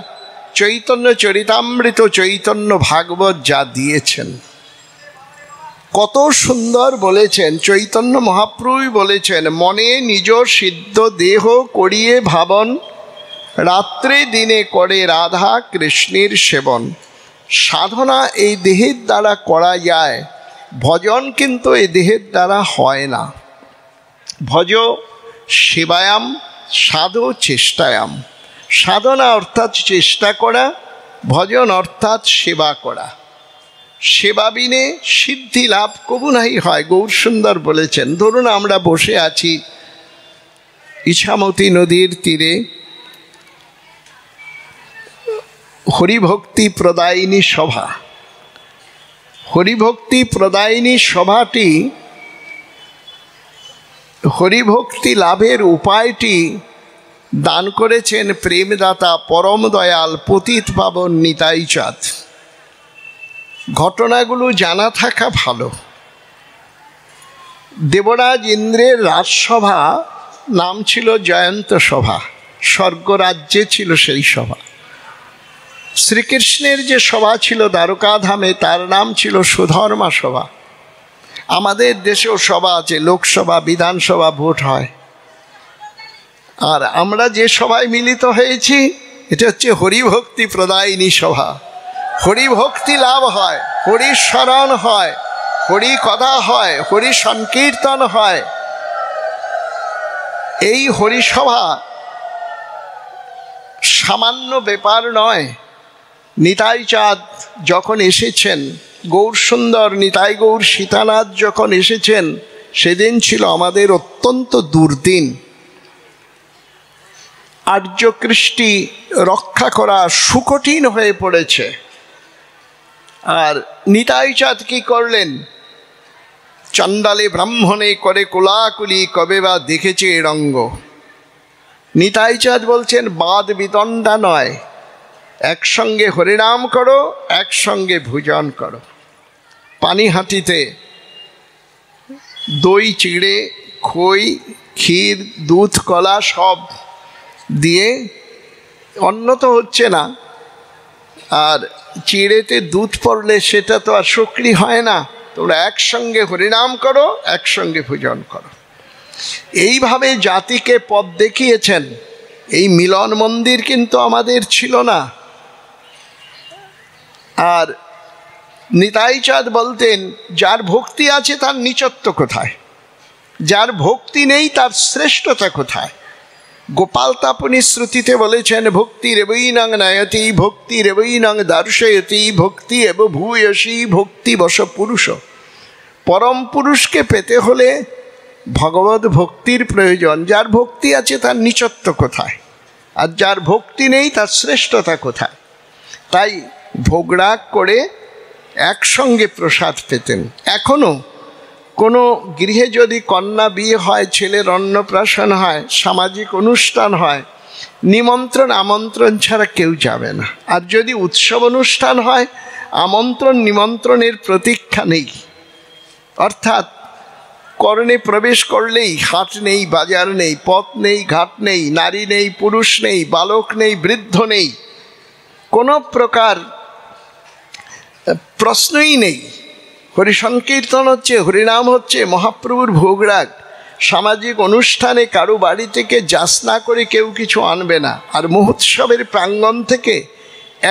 চৈতন্য চরিতামৃত, চৈতন্য ভাগবত যা দিয়েছেন, কত সুন্দর বলেছেন। চৈতন্য মহাপ্রভু বলেছেন, মনে নিজ সিদ্ধ দেহ করিয়ে ভাবন, রাত্রে দিনে করে রাধা কৃষ্ণের সেবন। সাধনা এই দেহের দ্বারা করা যায়, ভজন কিন্তু এই দেহের দ্বারা হয় না। ভজ সেবায়াম সাধো চেষ্টায়াম। সাধনা অর্থাৎ চেষ্টা করা, ভজন অর্থাৎ সেবা করা। সেবা বিনে সিদ্ধি লাভ কবু নাহি হয়, গৌরসুন্দর বলেছেন। ধরুন আমরা বসে আছি ইছামতি নদীর তীরে, হরিভক্তি প্রদায়িনী সভা। হরিভক্তি প্রদায়িনী সভাটি, হরিভক্তি লাভের উপায়টি দান করেছেন প্রেমদাতা পরম দয়াল পতিত পাবন নিতাই চাঁদ। ঘটনাগুলো জানা থাকা ভালো। দেবরাজ ইন্দ্রের রাজসভা, নাম ছিল জয়ন্ত সভা, স্বর্গরাজ্যে ছিল সেই সভা। শ্রীকৃষ্ণের যে সভা ছিল দ্বারকাধামে, তার নাম ছিল সুধর্মা সভা। আমাদের দেশেও সভা আছে, লোকসভা, বিধানসভা ভোট হয়। আর আমরা যে সভায় মিলিত হয়েছি, এটা হচ্ছে হরিভক্তি প্রদায়িনী সভা। হরিভক্তি লাভ হয়, হরি স্মরণ হয়, হরি কথা হয়, হরি সংকীর্তন হয়। এই হরিসভা সামান্য ব্যাপার নয়। নিতাই চাঁদ যখন এসেছেন, গৌরসুন্দর নিতাই গৌর সীতানাথ যখন এসেছেন, সেদিন ছিল আমাদের অত্যন্ত দুর্দিন। আর্যকৃষ্টি রক্ষা করা সুকঠিন হয়ে পড়েছে। আর নিতাই চাঁদ কি করলেন? চণ্ডালে ব্রাহ্মণে করে কোলাকুলি, কবে বা দেখেছে এ রঙ্গ। নিতাই চাঁদ বলছেন বাদ বিতণ্ডা নয়, একসঙ্গে হরিনাম করো, একসঙ্গে ভোজন করো। পানিহাটিতে দই, চিড়ে, খই, ক্ষীর, দুধ, কলা সব দিয়ে, অন্ন তো হচ্ছে না, আর চিড়েতে দুধ পড়লে সেটা তো আর শুকরি হয় না। তোমরা একসঙ্গে হরিনাম করো, একসঙ্গে ভোজন করো। এইভাবে জাতিকে পথ দেখিয়েছেন। এই মিলন মন্দির কিন্তু আমাদের ছিল না। আর নিতাই চাঁদ বলতেন, যার ভক্তি আছে তার নীচত্ব কোথায়, যার ভক্তি নেই তার শ্রেষ্ঠতা কোথায়। গোপাল তাপনী শ্রুতিতে বলেছেন, ভক্তি রেবৈনং নয়তি, ভক্তি রেবৈনং দর্শয়তি, ভক্তি এব ভূয়সী, ভক্তি বশ পুরুষ। পরম পুরুষকে পেতে হলে ভগবত ভক্তির প্রয়োজন। যার ভক্তি আছে তার নীচত্ব কোথায়, আর যার ভক্তি নেই তার শ্রেষ্ঠতা কোথায়। তাই ভোগরাগ করে একসঙ্গে প্রসাদ পেতেন। এখনও কোনো গৃহে যদি কন্যা বিয়ে হয়, ছেলের অন্নপ্রাশন হয়, সামাজিক অনুষ্ঠান হয়, নিমন্ত্রণ আমন্ত্রণ ছাড়া কেউ যাবে না। আর যদি উৎসব অনুষ্ঠান হয়, আমন্ত্রণ নিমন্ত্রণের প্রতীক্ষা নেই। অর্থাৎ কর্ণে প্রবেশ করলেই হাট নেই, বাজার নেই, পথ নেই, ঘাট নেই, নারী নেই, পুরুষ নেই, বালক নেই, বৃদ্ধ নেই, কোনো প্রকার প্রশ্নই নেই। হরি সংকীর্তন হচ্ছে, হরিনাম হচ্ছে, মহাপ্রভুর ভোগরাগ। সামাজিক অনুষ্ঠানে কারো বাড়ি থেকে যাচনা করে কেউ কিছু আনবে না। আর মহোৎসবের প্রাঙ্গণ থেকে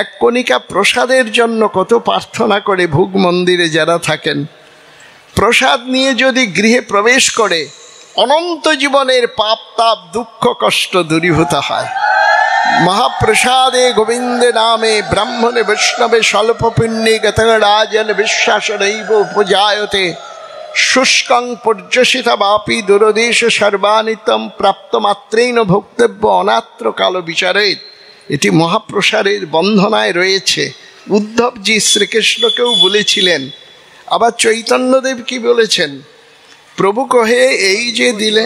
এক কণিকা প্রসাদের জন্য কত প্রার্থনা করে ভোগ মন্দিরে যারা থাকেন। প্রসাদ নিয়ে যদি গৃহে প্রবেশ করে, অনন্ত জীবনের পাপ তাপ দুঃখ কষ্ট দূরীভূত হয়। মহাপ্রসাদে গোবিন্দে নামে ব্রাহ্মণে বৈষ্ণবে স্বল্প পুণ্যে গতরাজন বিশ্বাস নৈব উপজায়তে, শুষ্কং পর্যসিতা বাপি দুরদেশ সর্বানিতম প্রাপ্ত মাত্রেন ভোক্তব্য অনাত্র কাল বিচারেত। এটি মহাপ্রসাদের বন্ধনায় রয়েছে। উদ্ধবজি শ্রীকৃষ্ণকেও বলেছিলেন। আবার চৈতন্যদেব কি বলেছেন? প্রভু কহে এই যে দিলে,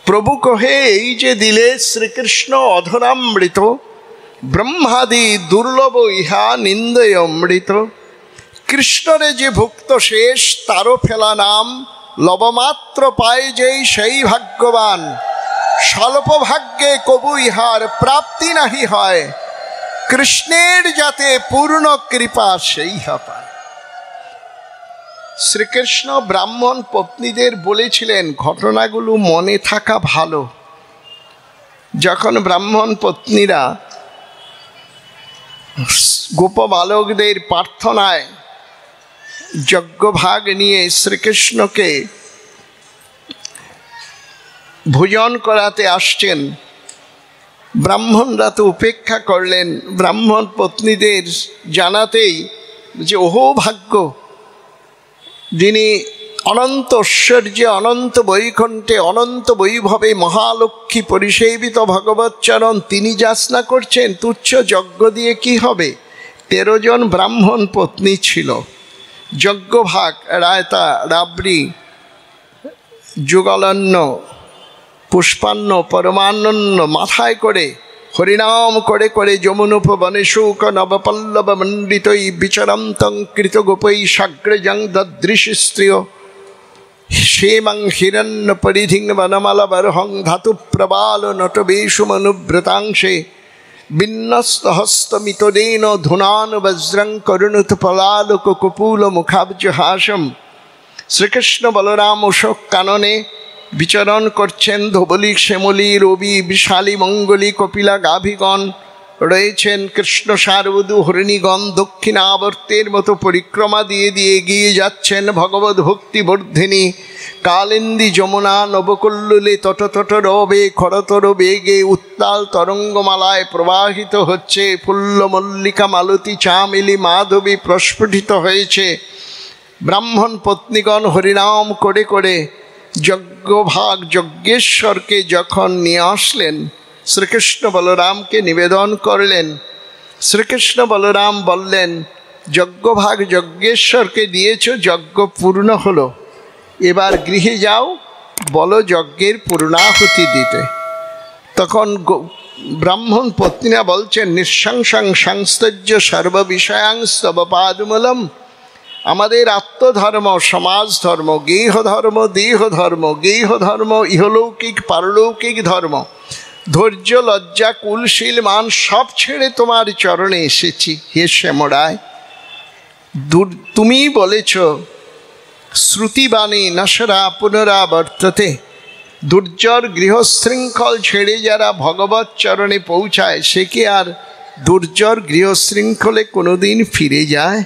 প্রভু কহে এই যে দিলে শ্রীকৃষ্ণ অধরামৃত, ব্রহ্মাদি দুর্লভ ইহা নিন্দয় অমৃত। কৃষ্ণরে যে ভুক্ত শেষ, তারও ফেলা নাম, লবমাত্র পায় যেই সেই ভাগ্যবান। স্বল্প ভাগ্যে কবু ইহার প্রাপ্তি নাহি হয়, কৃষ্ণের যাতে পূর্ণ কৃপা সেই পায়। শ্রীকৃষ্ণ ব্রাহ্মণ পত্নীদের বলেছিলেন, ঘটনাগুলো মনে থাকা ভালো। যখন ব্রাহ্মণ পত্নীরা গোপবালকদের প্রার্থনায় যজ্ঞভাগ নিয়ে শ্রীকৃষ্ণকে ভোজন করাতে আসছেন। ব্রাহ্মণরা তো উপেক্ষা করলেন, ব্রাহ্মণ পত্নীদের জানাতেই যে ওহো ভাগ্য, যিনি অনন্ত ঐশ্বর্যে, অনন্ত বৈকুণ্ঠে, অনন্ত বৈভবে মহালক্ষ্মী পরিসেবিত ভগবৎচরণ, তিনি যাচনা করছেন, তুচ্ছ যজ্ঞ দিয়ে কি হবে? 13 জন ব্রাহ্মণ পত্নী ছিল। যজ্ঞভাগ, রায়তা, রাবড়ি, যুগলান্ন, পুষ্পান্ন, পরমান্ন মাথায় করে হরিনাম করে করে যমুনোপবনে শোক নবপল্লব মণ্ডিতৈ বিচরন্তং কৃতগোপৈ সাগ্রজং দদৃশি স্ত্রিয় সেমং হিরণ্য পরিধিং বনমলবরহং ধাতু প্রবাল নটবেশু মনুব্রতাংশে বিন্যস্তহস্তমিতদেন ধুনান বজ্রং করুণুত পলালোক কপুল মুখাব্জহাসম। শ্রীকৃষ্ণ বলরাম অশোক কাননে বিচরণ করছেন। ধবলি, শ্যামলী, রবি, বিশালী, মঙ্গলী, কপিলা গাভীগণ রয়েছেন। কৃষ্ণ সারবধূ হরিণীগণ দক্ষিণাবর্তের মতো পরিক্রমা দিয়ে দিয়ে এগিয়ে যাচ্ছেন। ভগবত ভক্তি বর্ধিনী কালিন্দী যমুনা নবকল্লুলে তটতট রবে খরতর বেগে উত্তাল তরঙ্গমালায় প্রবাহিত হচ্ছে। ফুল্ল মল্লিকা, মালতী, চামেলি, মাধবী প্রস্ফুটিত হয়েছে। ব্রাহ্মণ পত্নীগণ হরিনাম করে করে যজ্ঞভাগ যজ্ঞেশ্বরকে যখন নিয়ে আসলেন, শ্রীকৃষ্ণ বলরামকে নিবেদন করলেন। শ্রীকৃষ্ণ বলরাম বললেন, যজ্ঞভাগ যজ্ঞেশ্বরকে দিয়েছ, যজ্ঞ পূর্ণ হলো, এবার গৃহে যাও, বলো যজ্ঞের পূর্ণাহুতি দিতে। তখন ব্রাহ্মণ পত্নীরা বলছেন, নিঃসংসং সংস্তজ্য সর্ববিষয়াংস্তব পাদমূলম। আমাদের আত্মধর্ম, সমাজ ধর্ম, গেহ ধর্ম, দেহ ধর্ম, গেহ ধর্ম, ইহলৌকিক পারলৌকিক ধর্ম, ধৈর্য, লজ্জা, কুলশীল, মান সব ছেড়ে তোমার চরণে এসেছি। হে শ্যামরায়, তুমি বলেছ শ্রুতিবাণী নশরা পুনরাবর্ততে, দুর্জর গৃহশৃঙ্খল ছেড়ে যারা ভগবৎ চরণে পৌঁছায়, সে কি আর দুর্জর গৃহশৃঙ্খলে কোনোদিন ফিরে যায়?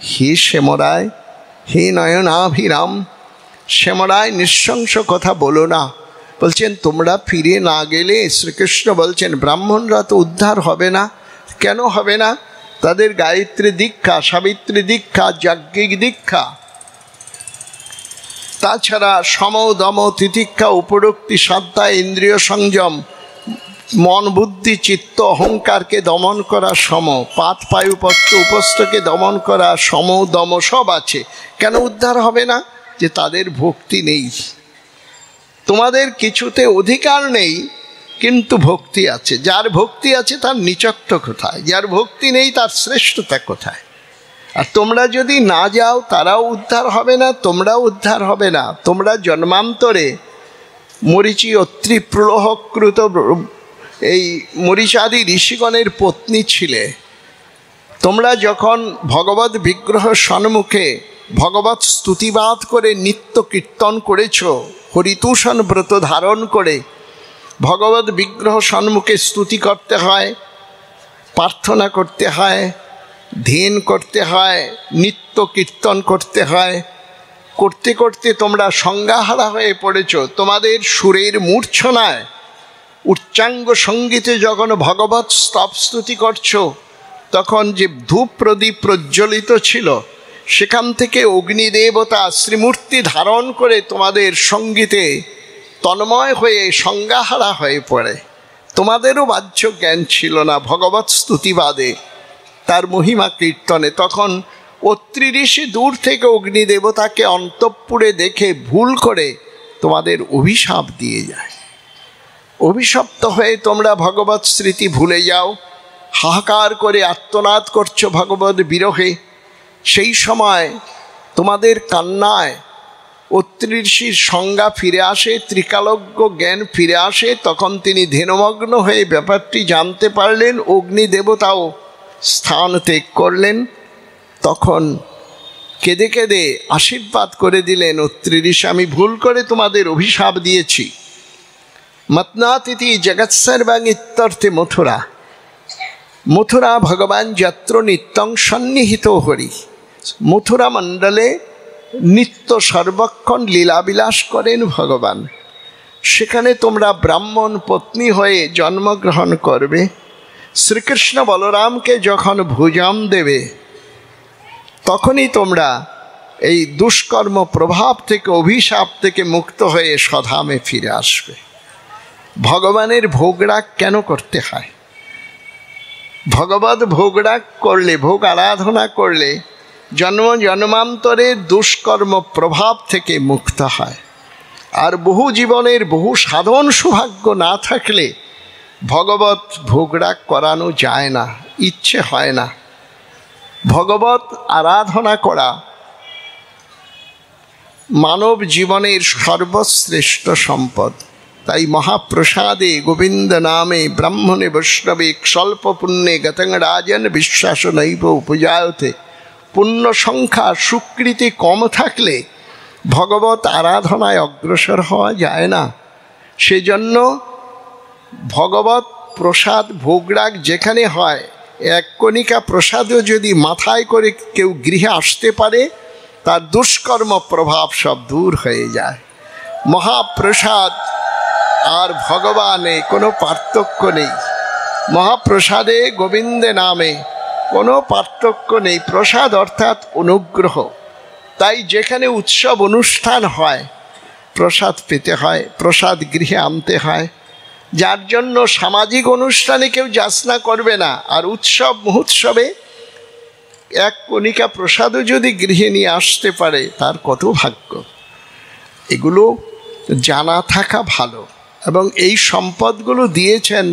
হে শ্যামরায়, হে নয়নাভিরাম, শ্যামরায় নৃশংস কথা বলো না। বলছেন তোমরা ফিরে না গেলে, শ্রীকৃষ্ণ বলছেন ব্রাহ্মণরা তো উদ্ধার হবে না। কেন হবে না? তাদের গায়ত্রী দীক্ষা, সাবিত্রী দীক্ষা, যাজ্ঞিক দীক্ষা, তাছাড়া সম, দম, তিতিক্ষা, উপরোক্তি, শ্রদ্ধা, ইন্দ্রিয় সংযম, মন, বুদ্ধি, চিত্ত, অহংকারকে দমন করা সম, পাত, পায়ুপত্য, উপস্থকে দমন করা সম, দম সব আছে। কেন উদ্ধার হবে না? যে তাদের ভক্তি নেই। তোমাদের কিছুতে অধিকার নেই, কিন্তু ভক্তি আছে। যার ভক্তি আছে তার নিচত্ব কোথায়? যার ভক্তি নেই তার শ্রেষ্ঠতা কোথায়? আর তোমরা যদি না যাও, তারাও উদ্ধার হবে না, তোমরাও উদ্ধার হবে না। তোমরা জন্মান্তরে মরিচি, অত্রি, প্রলোহকৃত এই মরিচাদি ঋষিগণের পত্নী ছিলে। তোমরা যখন ভগবত বিগ্রহ সম্মুখে ভগবত স্তুতিবাদ করে নিত্য কীর্তন করেছ, হরিতূষণ ব্রত ধারণ করে ভগবত বিগ্রহ সম্মুখে স্তুতি করতে হয়, প্রার্থনা করতে হয়, ধ্যান করতে হয়, নিত্য কীর্তন করতে হয়। করতে করতে তোমরা সংজ্ঞাহারা হয়ে পড়েছ। তোমাদের সুরের মূর্ছনায় উচ্চাঙ্গ সঙ্গীতে যখন ভগবত স্তব স্তুতি করছো, তখন যে ধূপ প্রদীপ প্রজ্বলিত ছিল, সেখান থেকে অগ্নিদেবতা শ্রীমূর্তি ধারণ করে তোমাদের সঙ্গীতে তন্ময় হয়ে সংজ্ঞাহারা হয়ে পড়ে। তোমাদেরও বাহ্য জ্ঞান ছিল না ভগবত স্তুতিবাদে, তার মহিমা কীর্তনে। তখন অত্রি ঋষি দূর থেকে অগ্নিদেবতাকে অন্তঃপুরে দেখে ভুল করে তোমাদের অভিশাপ দিয়ে যায়। অভিশপ্ত হয়ে তোমরা ভগবত স্মৃতি ভুলে যাও, হাহাকার করে আর্তনাদ করছো ভগবত বিরহে। সেই সময় তোমাদের কান্নায় অত্রি ঋষির সংজ্ঞা ফিরে আসে, ত্রিকালজ্ঞ জ্ঞান ফিরে আসে। তখন তিনি ধ্যানমগ্ন হয়ে ব্যাপারটি জানতে পারলেন, অগ্নিদেবতাও স্থান ত্যাগ করলেন। তখন কেঁদে কেঁদে আশীর্বাদ করে দিলেন, অত্রি ঋষি, আমি ভুল করে তোমাদের অভিশাপ দিয়েছি। মত্নাতিথি জগৎসর্বাং ইত্যর্থে মথুরা, মথুরা ভগবান যত্র নিত্যং সন্নিহিত হরি। মথুরা মণ্ডলে নিত্য সর্বক্ষণ লীলাবিলাস করেন ভগবান। সেখানে তোমরা ব্রাহ্মণ পত্নী হয়ে জন্মগ্রহণ করবে। শ্রীকৃষ্ণ বলরামকে যখন ভোজন দেবে তখনই তোমরা এই দুষ্কর্ম প্রভাব থেকে, অভিশাপ থেকে মুক্ত হয়ে স্বধামে ফিরে আসবে। ভগবানের ভোগরাগ কেন করতে হয়? ভগবত ভোগরাগ করলে, ভোগ আরাধনা করলে জন্ম জন্মান্তরের দুষ্কর্ম প্রভাব থেকে মুক্ত হয়। আর বহু জীবনের বহু সাধন সৌভাগ্য না থাকলে ভগবত ভোগরাগ করানো যায় না, ইচ্ছে হয় না। ভগবত আরাধনা করা মানব জীবনের সর্বশ্রেষ্ঠ সম্পদ। তাই মহাপ্রসাদে গোবিন্দ নামে ব্রাহ্মণে বৈষ্ণবে স্বল্প পুণ্যে গতং রাজন বিশ্বাস নৈব উপজায়তে। পুণ্য সংখ্যা সুকৃতি কম থাকলে ভগবত আরাধনায় অগ্রসর হওয়া যায় না। সেজন্য ভগবত প্রসাদ ভোগরাগ যেখানে হয়, এক কণিকা প্রসাদও যদি মাথায় করে কেউ গৃহে আসতে পারে তার দুষ্কর্ম প্রভাব সব দূর হয়ে যায়। মহাপ্রসাদ আর ভগবানে কোনো পার্থক্য নেই। মহাপ্রসাদে গোবিন্দে নামে কোনো পার্থক্য নেই। প্রসাদ অর্থাৎ অনুগ্রহ। তাই যেখানে উৎসব অনুষ্ঠান হয় প্রসাদ পেতে হয়, প্রসাদ গৃহে আনতে হয়। যার জন্য সামাজিক অনুষ্ঠানে কেউ যাচনা করবে না, আর উৎসব মহোৎসবে এক কণিকা প্রসাদও যদি গৃহে নিয়ে আসতে পারে তার কত ভাগ্য। এগুলো জানা থাকা ভালো। এবং এই সম্পদগুলো দিয়েছেন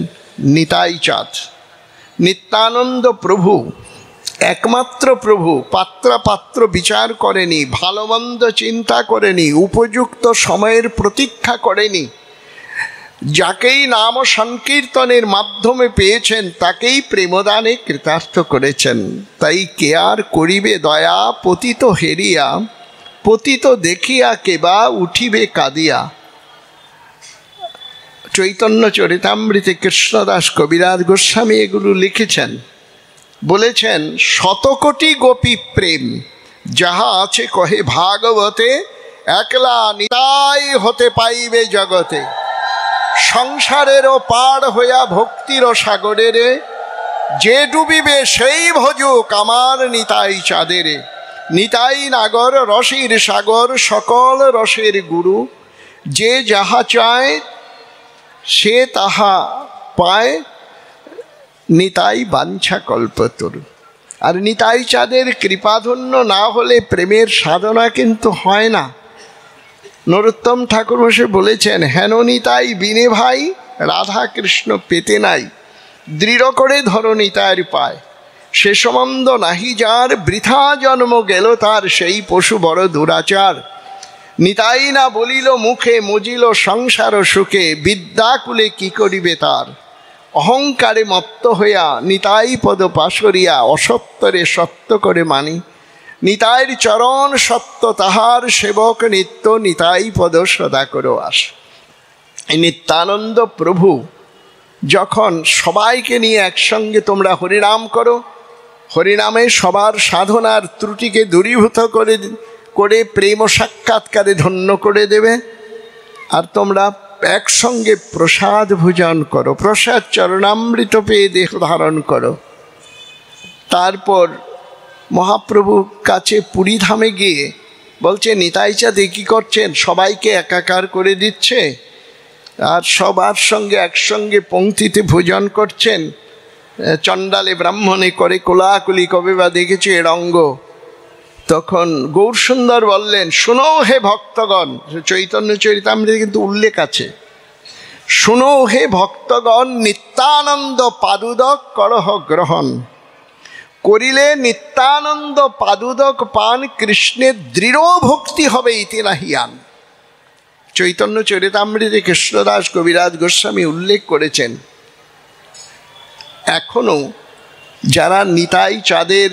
নিতাই চাঁদ। নিত্যানন্দ প্রভু একমাত্র প্রভু। পাত্র বিচার করেনি, ভালো মন্দ চিন্তা করেনি, উপযুক্ত সময়ের প্রতীক্ষা করেনি। যাকেই নাম সংকীর্তনের মাধ্যমে পেয়েছেন তাকেই প্রেমদানে কৃতার্থ করেছেন। তাই কে আর করিবে দয়া পতিত হেরিয়া, পতিত দেখিয়া কেবা উঠিবে কাঁদিয়া। চৈতন্য চরিতামৃতে কৃষ্ণদাস কবিরাজ গোস্বামী এগুলো লিখেছেন। বলেছেন, শতকোটি গোপী প্রেম যাহা আছে কহে ভাগবতে, একলা নিতাই হতে পাইবে জগতে। সংসারেরও পার হইয়া ভক্তির সাগরেরে, যে ডুবিবে সেই ভজুক আমার নিতাই চাঁদেরে। নিতাই নাগর রসের সাগর, সকল রসের গুরু। যে যাহা চায় সে তাহা পায়, নিতাই বাঞ্ছা কল্পতরু। আর নিতাই চাঁদের কৃপাধন্য না হলে প্রেমের সাধনা কিন্তু হয় না। নরোত্তম ঠাকুর মশাই বলেছেন, হেন নিতাই বিনে ভাই রাধা কৃষ্ণ পেতে নাই। দৃঢ় করে ধরো নিতাইয়ের পায়, সে সম্বন্ধ নাহি যার, বৃথা জন্ম গেল তার, সেই পশু বড় দুরাচার। নিতাই না বলিল মুখে, মজিল সংসার সুখে, বিদ্যাকুলে কি করিবে তার। অহংকারে মত্ত হইয়া নিতাই পদ পাশরিয়া, অসত্যরে সত্য করে মানি। নিতাইয়ের চরণ সত্য তাহার, সেবক নিত্য নিতাই পদ সদা করো আস। এই নিত্যানন্দ প্রভু যখন সবাইকে নিয়ে একসঙ্গে তোমরা হরিনাম করো, হরিনামে সবার সাধনার ত্রুটিকে দূরীভূত করে প্রেম সাক্ষাৎকারে ধন্য করে দেবে। আর তোমরা একসঙ্গে প্রসাদ ভোজন করো, প্রসাদ চরণামৃত পেয়ে দেহ ধারণ করো। তারপর মহাপ্রভুর কাছে পুরীধামে গিয়ে বলছে, নিতাই চাঁদ কি করছেন? সবাইকে একাকার করে দিচ্ছে আর সবার সঙ্গে একসঙ্গে পংক্তিতে ভোজন করছেন। চণ্ডালে ব্রাহ্মণে করে কোলাকুলি কবে বা দেখেছি এর অঙ্গ। তখন গৌরসুন্দর বললেন, শুনো হে ভক্তগণ। চৈতন্য চরিতামৃতে কিন্তু উল্লেখ আছে, শুনো হে ভক্তগণ, নিত্যানন্দ পাদুদক করহ গ্রহণ। করিলে নিত্যানন্দ পাদুদক পান, কৃষ্ণের দৃঢ় ভক্তি হবে ইতি নাহিয়ান। চৈতন্য চরিতামৃতে কৃষ্ণদাস কবিরাজ গোস্বামী উল্লেখ করেছেন, এখনো যারা নিতাই চাঁদের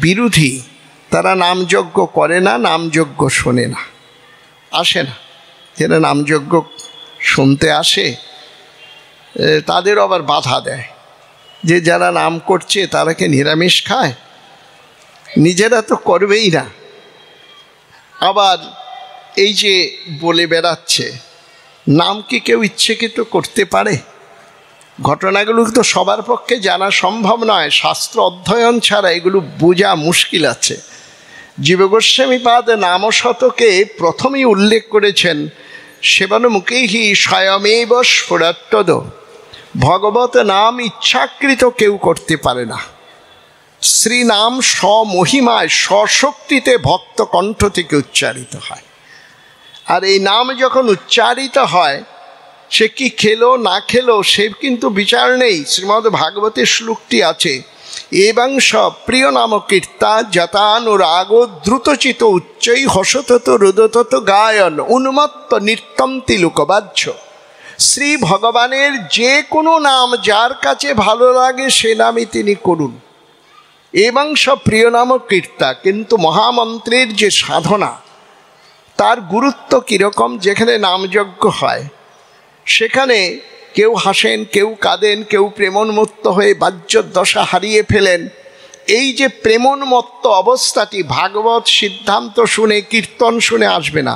বিরোধী তারা নামযজ্ঞ করে না, নামযজ্ঞ শোনে না, আসে না। যারা নামযজ্ঞ শুনতে আসে তাদের আবার বাধা দেয় যে যারা নাম করছে তারা কি নিরামিষ খায়? নিজেরা তো করবেই না। আবার এই যে বলে বেড়াচ্ছে নাম কি কেউ ইচ্ছেকৃত করতে পারে? ঘটনাগুলো তো সবার পক্ষে জানা সম্ভব নয়, শাস্ত্র অধ্যয়ন ছাড়া এগুলো বোঝা মুশকিল আছে। জীবগোস্বামীপাদ নাম শতকে প্রথমেই উল্লেখ করেছেন, সেবনমুখেহি স্বয়মেব স্ফুরত্তদ, ভগবত নাম ইচ্ছাকৃত কেউ করতে পারে না। শ্রীনাম স্বমহিমায় স্বশক্তিতে ভক্ত কণ্ঠ থেকে উচ্চারিত হয়। আর এই নাম যখন উচ্চারিত হয়, সে কি খেলো না খেলো সে কিন্তু বিচার নেই। শ্রীমদ্ ভাগবতের শ্লোকটি আছে, এবং প্রিয় নাম কীর্তা যতানুরাগ দ্রুতচিত উচ্চৈ হসতত রুদতত গায়ন উন্মত্ত নৃত্যন্তি লোকবাহ্য। শ্রী ভগবানের যে কোনো নাম যার কাছে ভালো লাগে সে নামই তিনি করুন। এবং প্রিয় নাম কীর্তা, কিন্তু মহামন্ত্রের যে সাধনা তার গুরুত্ব কীরকম, যেখানে নামযজ্ঞ হয় সেখানে কেউ হাসেন, কেউ কাঁদেন, কেউ প্রেমোন্মত্ত হয়ে বাহ্যদশা হারিয়ে ফেলেন। এই যে প্রেমোন্মত্ত অবস্থাটি ভাগবত সিদ্ধান্ত শুনে, কীর্তন শুনে আসবে না।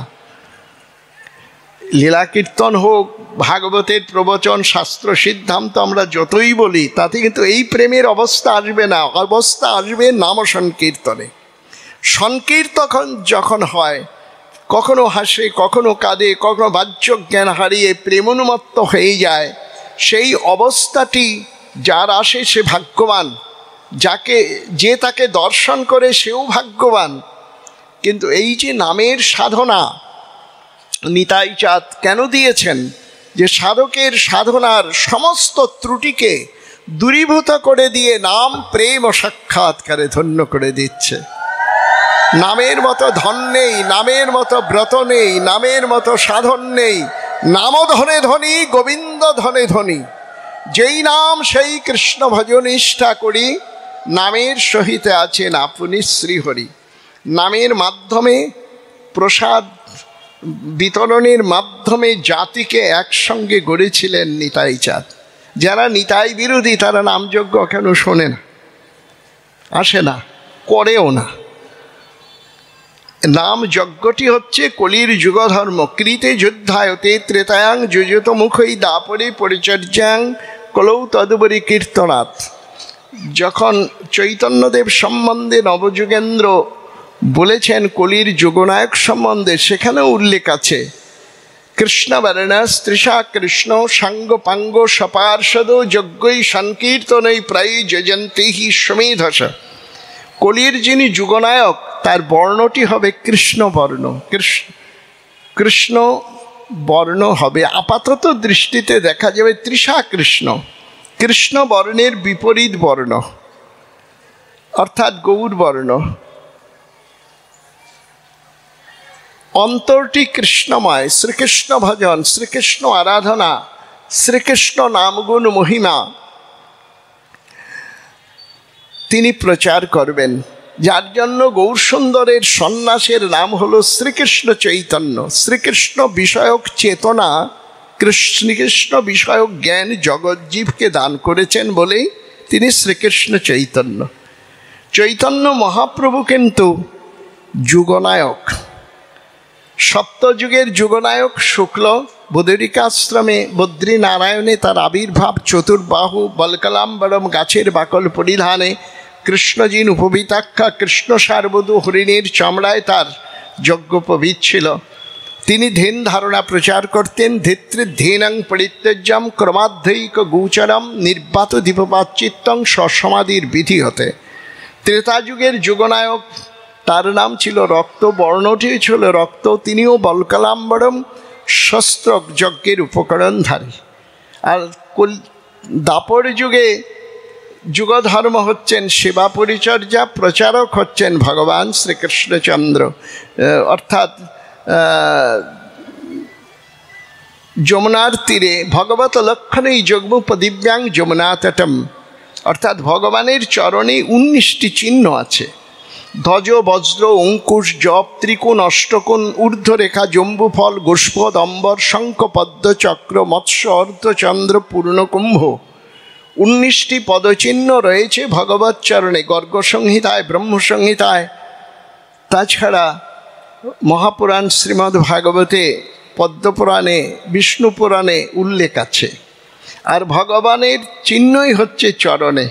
লীলা কীর্তন হোক, ভাগবতের প্রবচন, শাস্ত্র সিদ্ধান্ত আমরা যতই বলি, তাতে কিন্তু এই প্রেমের অবস্থা আসবে না। অবস্থা আসবে নাম সংকীর্তনে। সংকীর্তন যখন হয়, কখনো হাসে, কখনো কাঁদে, কখনো বাহ্য জ্ঞান হারিয়ে প্রেমোন্মত্ত হয়ে যায়, সেই অবস্থাটি যার আসে সে ভাগ্যবান, যে তাকে দর্শন করে সেও ভাগ্যবান। কিন্তু এই যে নামের সাধনা নিতাই চাঁদ কেন দিয়েছেন, যে সাধকের সাধনার সমস্ত ত্রুটিকে দূরীভূত করে দিয়ে নাম প্রেম ও সাক্ষাৎকারে ধন্য করে দিচ্ছে। নামের মতো ধন নেই, নামের মতো ব্রত নেই, নামের মতো সাধন নেই। নাম ধনে ধনী, গোবিন্দ ধনে ধনী। যেই নাম সেই কৃষ্ণ ভজনিষ্ঠা করি, নামের সহিত আছেন আপনি শ্রীহরি। নামের মাধ্যমে, প্রসাদ বিতরণের মাধ্যমে জাতিকে একসঙ্গে গড়েছিলেন নিতাই চাঁদ। যারা নিতাই বিরোধী তারা নামযজ্ঞ কেন শোনে না, আসে না, করেও না। নাম যজ্ঞটি হচ্ছে কলির যুগধর্ম। কৃতে যুদ্ধায়তে ত্রেতায়াং যুযুত মুখই দাপরে পরিচর্যাং কলৌ তদুপরি কীর্তনাথ। যখন চৈতন্যদেব সম্বন্ধে নবযুগেন্দ্র বলেছেন কলির যুগনায়ক সম্বন্ধে, সেখানেও উল্লেখ আছে, কৃষ্ণ বর্ণস্ত্রিষা কৃষ্ণ সাঙ্গ পাঙ্গ সপার্ষদ যজ্ঞই সংকীর্তনই প্রায় যজন্তি হি সমেধস। কলির যিনি যুগনায়ক তার বর্ণটি হবে কৃষ্ণ বর্ণ। কৃষ্ণ বর্ণ হবে, আপাতত দৃষ্টিতে দেখা যাবে তৃষা কৃষ্ণ, কৃষ্ণ বর্ণের বিপরীত বর্ণ, অর্থাৎ গৌর বর্ণ। অন্তরটি কৃষ্ণময়। শ্রীকৃষ্ণ ভজন, শ্রীকৃষ্ণ আরাধনা, শ্রীকৃষ্ণ নামগুণ মহিমা তিনি প্রচার করবেন, যার জন্য গৌরসুন্দরের সন্ন্যাসের নাম হলো শ্রীকৃষ্ণ চৈতন্য। শ্রীকৃষ্ণ বিষয়ক চেতনা, শ্রীকৃষ্ণ বিষয়ক জ্ঞান জগজ্জীবকে দান করেছেন বলেই তিনি শ্রীকৃষ্ণ চৈতন্য। চৈতন্য মহাপ্রভু কিন্তু যুগনায়ক, সপ্তযুগের যুগনায়ক। শুক্ল বদরিকাশ্রমে বদ্রীনারায়ণে তার আবির্ভাব, চতুর্বাহু বলকলাম্বরম গাছের বাকল পরিধানে, কৃষ্ণজিন উপবিতাক্ষা, কৃষ্ণ সারবধূ হরিণের চামড়ায় তার যজ্ঞোপবীত ছিল। তিনি ধ্যান ধারণা প্রচার করতেন। ধিত্রিধ্যানং পরিত্যজ্যম ক্রমাধ্যৈক গোচরম নির্বাত দীপপাচ্চিত্তং সসমাধির বিধি হতে। ত্রেতাযুগের যুগনায়ক, তার নাম ছিল রক্ত, বর্ণটি ছিল রক্ত। তিনিও বলকলাম্বরম শস্ত্র যজ্ঞের উপকরণধারী। আর দাপর যুগে যুগধর্ম হচ্ছেন সেবা পরিচর্যা, প্রচারক হচ্ছেন ভগবান শ্রীকৃষ্ণচন্দ্র, অর্থাৎ যমুনার তীরে ভগবত লক্ষণেই যজ্ঞোপদিব্যাং যমুনা তটম, অর্থাৎ ভগবানের চরণে 19টি চিহ্ন আছে। ধ্বজ বজ্র অঙ্কুশ জপ ত্রিকোণ অষ্টকোণ ঊর্ধ্বরেখা জম্বুফল গোষ্পদ অম্বর শঙ্খ পদ্ম চক্র মৎস্য অর্ধচন্দ্র পূর্ণকুম্ভ। 19টি পদচিহ্ন রয়েছে ভগবত চরণে, গর্গ সংহিতায়, ব্রহ্মসংহিতায়। তাছাড়া মহাপুরাণ শ্রীমদ্ ভাগবতে পদ্মপুরাণে, বিষ্ণু পুরাণে উল্লেখ আছে। আর ভগবানের চিহ্নই হচ্ছে চরণে।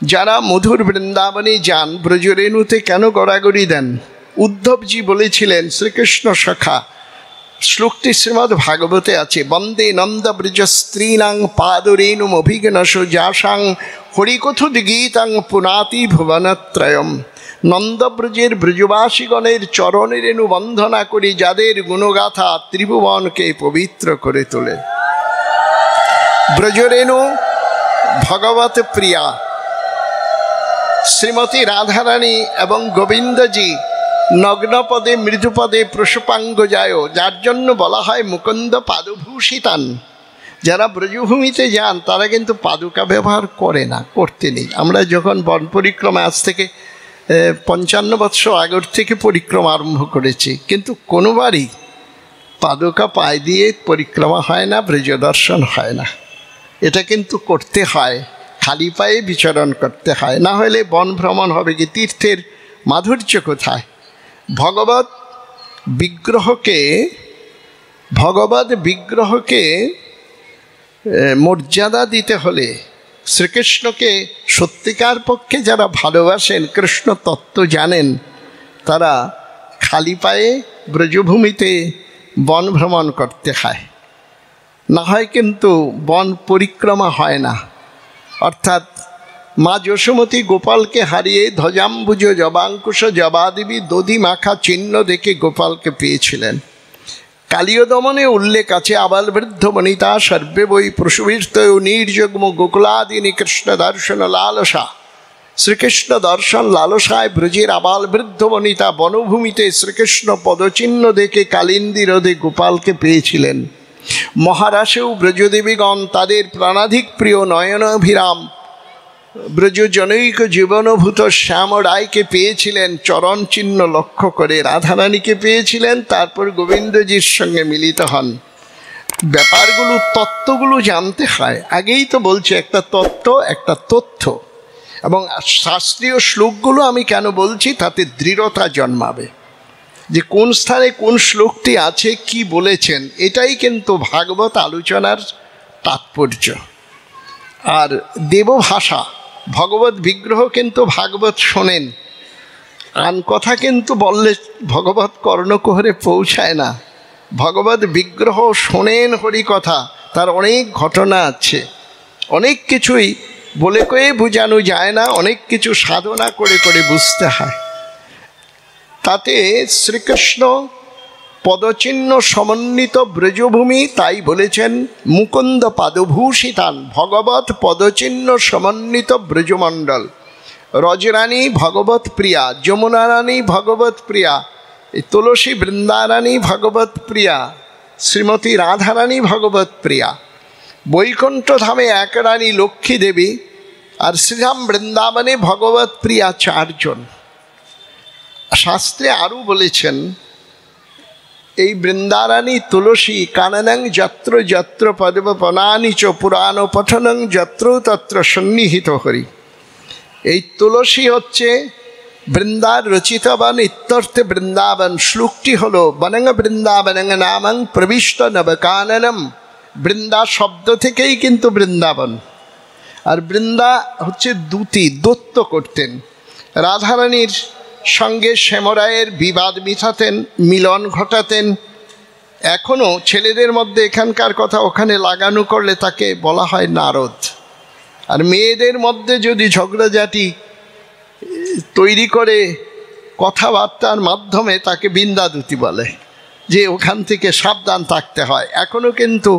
যারা মধুর বৃন্দাবনে যান, ব্রজরেণুতে কেন গড়াগড়ি দেন? উদ্ধবজি বলেছিলেন শ্রীকৃষ্ণ সখা, শ্লোকটি শ্রীমদ্ ভাগবতে আছে, বন্দে নন্দ ব্রজ স্ত্রীনাং পাদরেণুম অভিঘ্নস যাসাং হরিকথুদ্গীতাং পুনাতি ভুবনত্রয়ম। নন্দব্রজের ব্রজবাসীগণের চরণের রেণু বন্দনা করি, যাদের গুণগাথা ত্রিভুবনকে পবিত্র করে তোলে। ব্রজরেণু ভগবত প্রিয়া। শ্রীমতী রাধারানী এবং গোবিন্দজি নগ্নপদে মৃদুপদে প্রসপাঙ্গ যায়, যার জন্য বলা হয় মুকুন্দ পাদভূষিতান। যারা ব্রজভূমিতে যান তারা কিন্তু পাদুকা ব্যবহার করে না, করতে নেই। আমরা যখন বন পরিক্রমা আজ থেকে 55 বৎসর আগর থেকে পরিক্রমা আরম্ভ করেছি, কিন্তু কোনোবারই পাদুকা পায়ে দিয়ে পরিক্রমা হয় না, ব্রজ দর্শন হয় না। এটা কিন্তু করতে হয়, খালি পায়ে বিচরণ করতে হয়, না হলে বন ভ্রমণ হবে কি? তীর্থের মাধুর্য কোথায়? ভগবত বিগ্রহকে মর্যাদা দিতে হলে, শ্রীকৃষ্ণকে সত্যিকার পক্ষে যারা ভালোবাসেন, কৃষ্ণ তত্ত্ব জানেন, তারা খালি পায়ে ব্রজভূমিতে বন ভ্রমণ করতে হয়, না হয় কিন্তু বন পরিক্রমা হয় না। অর্থাৎ মা যশোমতী গোপালকে হারিয়ে ধ্বজাম্বুজ জবাঙ্কুশ জবাদেবী দধি মাখা চিহ্ন দেখে গোপালকে পেয়েছিলেন। কালীয় দমনে উল্লেখ আছে, আবাল বৃদ্ধ বনিতা সর্বে বই প্রসূবীর্ত নির্যগ্ম গোকুলাদিনী কৃষ্ণ দর্শন লালসা। শ্রীকৃষ্ণ দর্শন লালসায় ব্রজের আবাল বৃদ্ধ বনিতা বনভূমিতে শ্রীকৃষ্ণ পদচিহ্ন দেখে কালিন্দী হ্রদে গোপালকে পেয়েছিলেন। মহারাশেও ব্রজদেবীগণ তাদের প্রাণাধিক প্রিয় নয়নাভিরাম ব্রজজনৈক জীবনভূত শ্যাম রায়কে পেয়েছিলেন চরণ চিহ্ন লক্ষ্য করে। রাধারানীকে পেয়েছিলেন, তারপর গোবিন্দজির সঙ্গে মিলিত হন। ব্যাপারগুলো, তত্ত্বগুলো জানতে হয়। আগেই তো বলছি, একটা তত্ত্ব, একটা তথ্য। এবং শাস্ত্রীয় শ্লোকগুলো আমি কেন বলছি, তাতে দৃঢ়তা জন্মাবে যে কোন স্থানে কোন শ্লোকটি আছে, কি বলেছেন। এটাই কিন্তু ভাগবত আলোচনার তাৎপর্য। আর দেবভাষা, ভগবত বিগ্রহ কিন্তু ভাগবত শোনেন, আন কথা কিন্তু বললে ভগবত কর্ণকুহরে পৌঁছায় না। ভগবত বিগ্রহ শোনেন হরিকথা, তার অনেক ঘটনা আছে, অনেক কিছুই বলে কয়ে বোঝানো যায় না, অনেক কিছু সাধনা করে করে বুঝতে হয়। তাতে শ্রীকৃষ্ণ পদচিহ্ন সমন্বিত ব্রজভূমি, তাই বলেছেন মুকুন্দ পাদভূষিতান, ভগবত পদচিহ্ন সমন্বিত ব্রজমণ্ডল। রজরানী ভগবত প্রিয়া, যমুনা রানী ভগবত প্রিয়া, তুলসী বৃন্দারানী ভগবত প্রিয়া, শ্রীমতী রাধারানী ভগবত প্রিয়া। বৈকুণ্ঠ ধামে এক রানী লক্ষ্মী দেবী, আর শ্রীধাম বৃন্দাবনে ভগবত প্রিয়া 4 জন। শাস্ত্রে আরও বলেছেন, এই বৃন্দারানী তুলসী কাননং যত্র যত্র পদবপনানি চ পুরাণ পঠনং যত্র তত্র সন্নিহিত হরি। এই তুলসী হচ্ছে বৃন্দার রচিতবান ইত্যর্থে বৃন্দাবন। শ্লোকটি হলো বনং বৃন্দাবনং নামং প্রবিষ্ট নবকাননম। বৃন্দা শব্দ থেকেই কিন্তু বৃন্দাবন। আর বৃন্দা হচ্ছে দ্যুতি, দত্ত করতেন। রাধারানীর সঙ্গে শ্যামরায়ের বিবাদ মিটাতেন, মিলন ঘটাতেন। এখনও ছেলেদের মধ্যে এখানকার কথা ওখানে লাগানো করলে তাকে বলা হয় নারদ। আর মেয়েদের মধ্যে যদি ঝগড়াঝাটি তৈরি করে কথাবার্তার মাধ্যমে তাকে বৃন্দাদূতি বলে, যে ওখান থেকে সাবধান থাকতে হয়। এখনও কিন্তু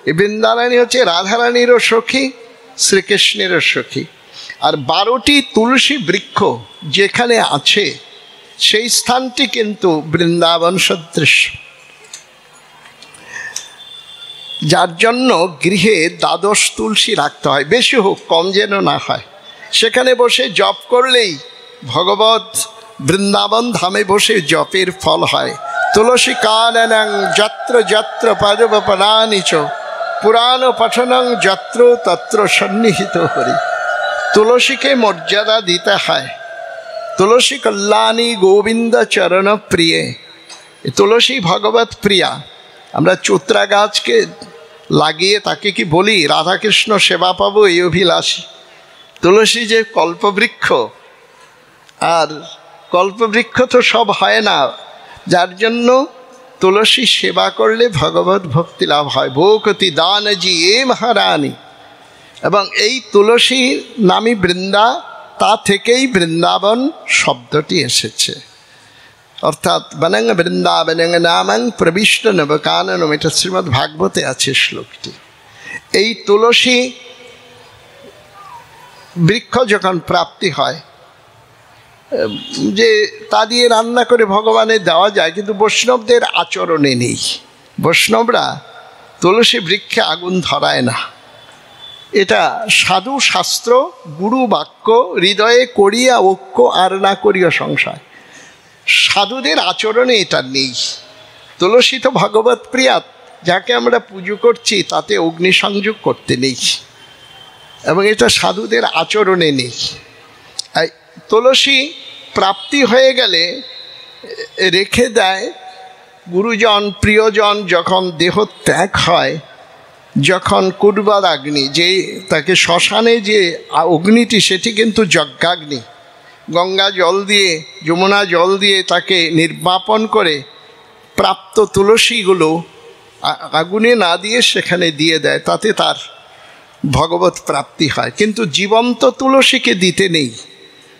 এই বৃন্দারানী হচ্ছে রাধারানীরও সখী, শ্রীকৃষ্ণেরও সখী। আর 12টি তুলসী বৃক্ষ যেখানে আছে সেই স্থানটি কিন্তু বৃন্দাবন সদৃশ, যার জন্য গৃহে 12 তুলসী রাখতে হয়, বেশি হোক কম যেন না হয়। সেখানে বসে জপ করলেই ভগবত বৃন্দাবন ধামে বসে জপের ফল হয়। তুলসী কাননং যত্র যত্র পদবপনানি চ পুরাণ পঠনং যত্র তত্র সন্নিহিত হরি। তুলসীকে মর্যাদা দিতে হয়। তুলসী কল্যাণী গোবিন্দ চরণ প্রিয়ে। তুলসী ভগবত প্রিয়া। আমরা চোত্রা গাছকে লাগিয়ে তাকে কি বলি রাধাকৃষ্ণ সেবা পাবো এই অভিলাষী? তুলসী যে কল্পবৃক্ষ, আর কল্পবৃক্ষ তো সব হয় না, যার জন্য তুলসী সেবা করলে ভগবত ভক্তি লাভ হয়। ভোকতি দানজি এ মহারানী। এবং এই তুলসী নামী বৃন্দা, তা থেকেই বৃন্দাবন শব্দটি এসেছে। অর্থাৎ বনং বৃন্দাবনং নামং প্রবিষ্ট নবকাননম, এটা শ্রীমদ্ ভাগবতে আছে শ্লোকটি। এই তুলসী বৃক্ষ যখন প্রাপ্তি হয়, যে তা দিয়ে রান্না করে ভগবানের দেওয়া যায়, কিন্তু বৈষ্ণবদের আচরণে নেই। বৈষ্ণবরা তুলসী বৃক্ষে আগুন ধরায় না। এটা সাধু শাস্ত্র গুরু বাক্য হৃদয়ে করিয়া ঐক্য আর না করিয়া সংশয়। সাধুদের আচরণে এটা নেই। তুলসী তো ভগবত প্রিয়া, যাকে আমরা পুজো করছি তাতে অগ্নিসংযোগ করতে নেই, এবং এটা সাধুদের আচরণে নেই। তুলসী প্রাপ্তি হয়ে গেলে রেখে দেয় গুরুজন প্রিয়জন। যখন দেহ ত্যাগ হয়, যখন কুর্বার অগ্নি, যে তাকে শ্মশানে যে অগ্নিটি, সেটি কিন্তু যজ্ঞাগ্নি। গঙ্গা জল দিয়ে যমুনা জল দিয়ে তাকে নির্বাপন করে প্রাপ্ত তুলসীগুলো আগুনে না দিয়ে সেখানে দিয়ে দেয়, তাতে তার ভগবত প্রাপ্তি হয়। কিন্তু জীবন্ত তুলসীকে দিতে নেই।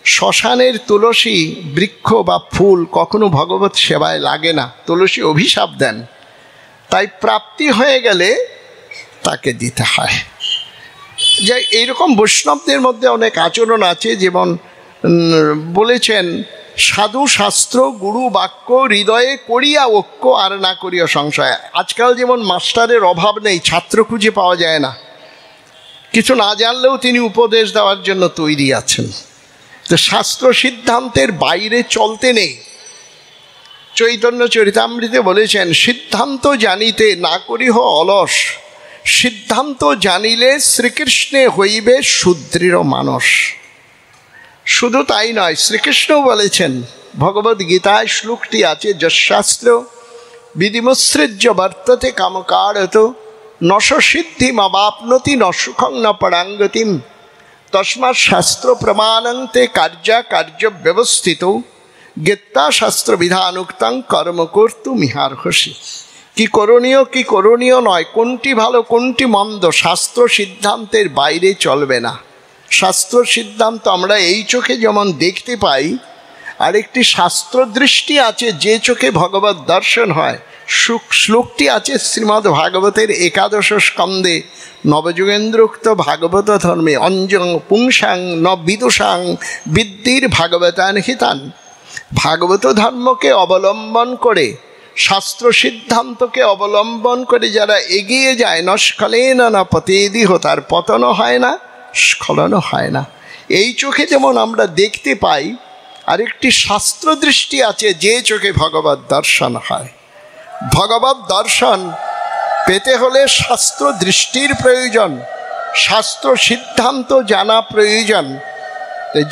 শ্মশানের তুলসী বৃক্ষ বা ফুল কখনো ভগবত সেবায় লাগে না, তুলসী অভিশাপ দেন। তাই প্রাপ্তি হয়ে গেলে তাকে দিতে হয়। যে এইরকম বৈষ্ণবদের মধ্যে অনেক আচরণ আছে, যেমন বলেছেন সাধু শাস্ত্র গুরু বাক্য হৃদয়ে করিয়া ঐক্য আর না করিয়া সংশয়। আজকাল যেমন মাস্টারের অভাব নেই, ছাত্র খুঁজে পাওয়া যায় না, কিছু না জানলেও তিনি উপদেশ দেওয়ার জন্য তৈরি আছেন। তো শাস্ত্র সিদ্ধান্তের বাইরে চলতে নেই। চৈতন্য চরিতামৃতে বলেছেন, সিদ্ধান্ত জানিতে না করিহ অলস, সিদ্ধান্ত জানিলে শ্রীকৃষ্ণে হইবে সুদৃঢ় মানস। শুধু তাই নয়, শ্রীকৃষ্ণ বলেছেন, ভগবদ গীতায় শ্লোকটি আছে, যশাস্ত্র বিধিমুৎসৃজ্য বর্ততে কামকারত নশ সিদ্ধিম অবাপ্নতি ন সুখং ন পরাঙ্গতিম তস্মাৎ শাস্ত্র প্রমাণন্তে কার্য ব্যবস্থিত গীতা শাস্ত্র বিধানুক্তং কর্ম কর্তু মিহার্হসি। কি করণীয় কি করণীয় নয়, কোনটি ভালো কোনটি মন্দ, শাস্ত্র সিদ্ধান্তের বাইরে চলবে না। শাস্ত্র সিদ্ধান্ত আমরা এই চোখে যেমন দেখতে পাই, আরেকটি শাস্ত্র দৃষ্টি আছে যে চোখে ভগবত দর্শন হয়। শ্লোকটি আছে শ্রীমদ্ ভাগবতের একাদশ স্কন্ধে, নবযুগেন্দ্রোক্ত ভাগবত ধর্মে অঞ্জং পুংসাং ন বিদুষাং বিদ্যির ভাগবতান হিতান। ভাগবত ধর্মকে অবলম্বন করে, শাস্ত্র সিদ্ধান্তকে অবলম্বন করে যারা এগিয়ে যায়, নস্খলেন না পতেদিহ, তার পতনও হয় না, স্খলনও হয় না। এই চোখে যেমন আমরা দেখতে পাই, আরেকটি শাস্ত্র দৃষ্টি আছে যে চোখে ভগবত দর্শন হয়। ভগবত দর্শন পেতে হলে শাস্ত্র দৃষ্টির প্রয়োজন, শাস্ত্র সিদ্ধান্ত জানা প্রয়োজন।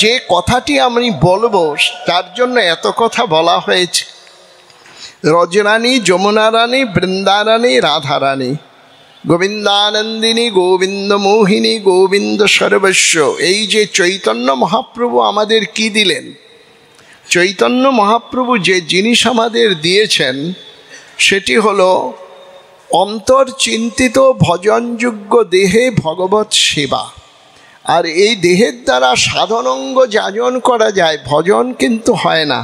যে কথাটি আমি বলবো তার জন্য এত কথা বলা হয়েছে। রজরানী, যমুনা রানী, বৃন্দারানী, রাধারানী, গোবিন্দানন্দিনী, গোবিন্দ মোহিনী, গোবিন্দ সর্বস্ব। এই যে চৈতন্য মহাপ্রভু আমাদের কি দিলেন, চৈতন্য মহাপ্রভু যে জিনিস আমাদের দিয়েছেন সেটি হলো অন্তর্চিন্তিত ভজনযোগ্য দেহে ভগবত সেবা। আর এই দেহের দ্বারা সাধনঙ্গ যাজন করা যায়, ভজন কিন্তু হয় না।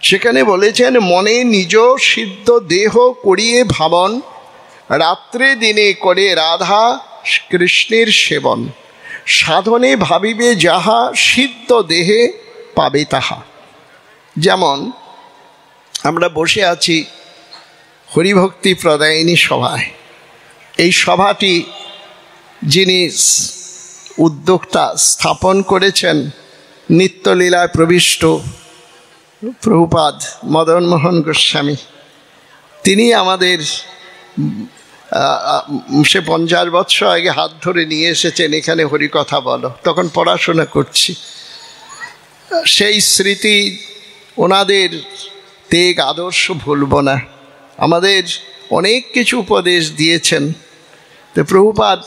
সেখানে বলেছেন, মনে নিজ সিদ্ধ দেহ করিয়ে ভাবন, রাত্রে দিনে করে রাধা কৃষ্ণের সেবন, সাধনে ভাবিবে যাহা সিদ্ধ দেহে পাবে তাহা। যেমন আমরা বসে আছি হরিভক্তি প্রদায়িনী সভায়। এই সভাটি যিনি উদ্যোক্তা স্থাপন করেছেন, নিত্যলীলায় প্রবিষ্ট প্রভুপাদ মদনমোহন গোস্বামী, তিনি আমাদের সে 50 বৎসর আগে হাত ধরে নিয়ে এসেছেন, এখানে হরিকথা বলো। তখন পড়াশোনা করছি, সেই স্মৃতি, ওনাদের তেগ আদর্শ ভুলব না। আমাদের অনেক কিছু উপদেশ দিয়েছেন। তো প্রভুপাদ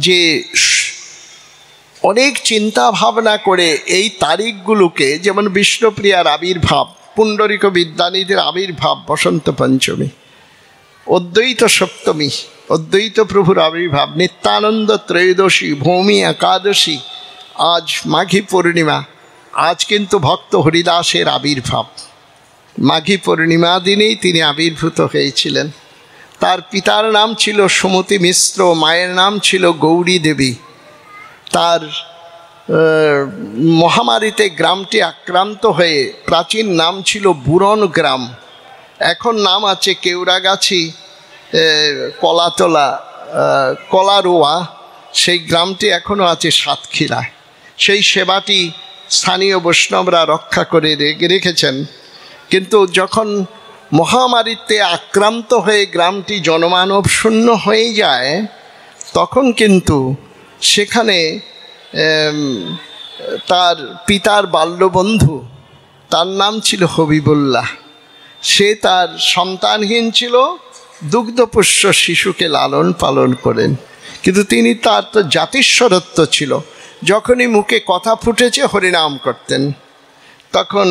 যে অনেক চিন্তা ভাবনা করে এই তারিখগুলোকে, যেমন বিষ্ণুপ্রিয়ার আবির্ভাব, পুণ্ডরিক বিদ্যানিধির আবির্ভাব বসন্ত পঞ্চমী, অদ্বৈত সপ্তমী, অদ্বৈত প্রভুর আবির্ভাব, নিত্যানন্দ ত্রয়োদশী, ভৌমি একাদশী, আজ মাঘী পূর্ণিমা, আজ কিন্তু ভক্ত হরিদাসের আবির্ভাব। মাঘী পূর্ণিমা দিনেই তিনি আবির্ভূত হয়েছিলেন। তার পিতার নাম ছিল সুমতি মিশ্র, মায়ের নাম ছিল গৌরী দেবী। তার মহামারীতে গ্রামটি আক্রান্ত হয়ে প্রাচীন নাম ছিল বুরন গ্রাম, এখন নাম আছে কেওড়াগাছি, কলাতলা, কলারোয়া। সেই গ্রামটি এখনও আছে সাতক্ষীরায়। সেই সেবাটি স্থানীয় বৈষ্ণবরা রক্ষা করে রেখেছেন। কিন্তু যখন মহামারীতে আক্রান্ত হয়ে গ্রামটি জনমানব শূন্য হয়ে যায়, তখন কিন্তু সেখানে তার পিতার বাল্যবন্ধু, তার নাম ছিল হবিবুল্লাহ, সে তার সন্তানহীন ছিল, দুগ্ধপুষ্য শিশুকে লালন পালন করেন। কিন্তু তিনি, তার তো জাতিস্বরত্ব ছিল, যখনই মুখে কথা ফুটেছে হরিনাম করতেন, তখন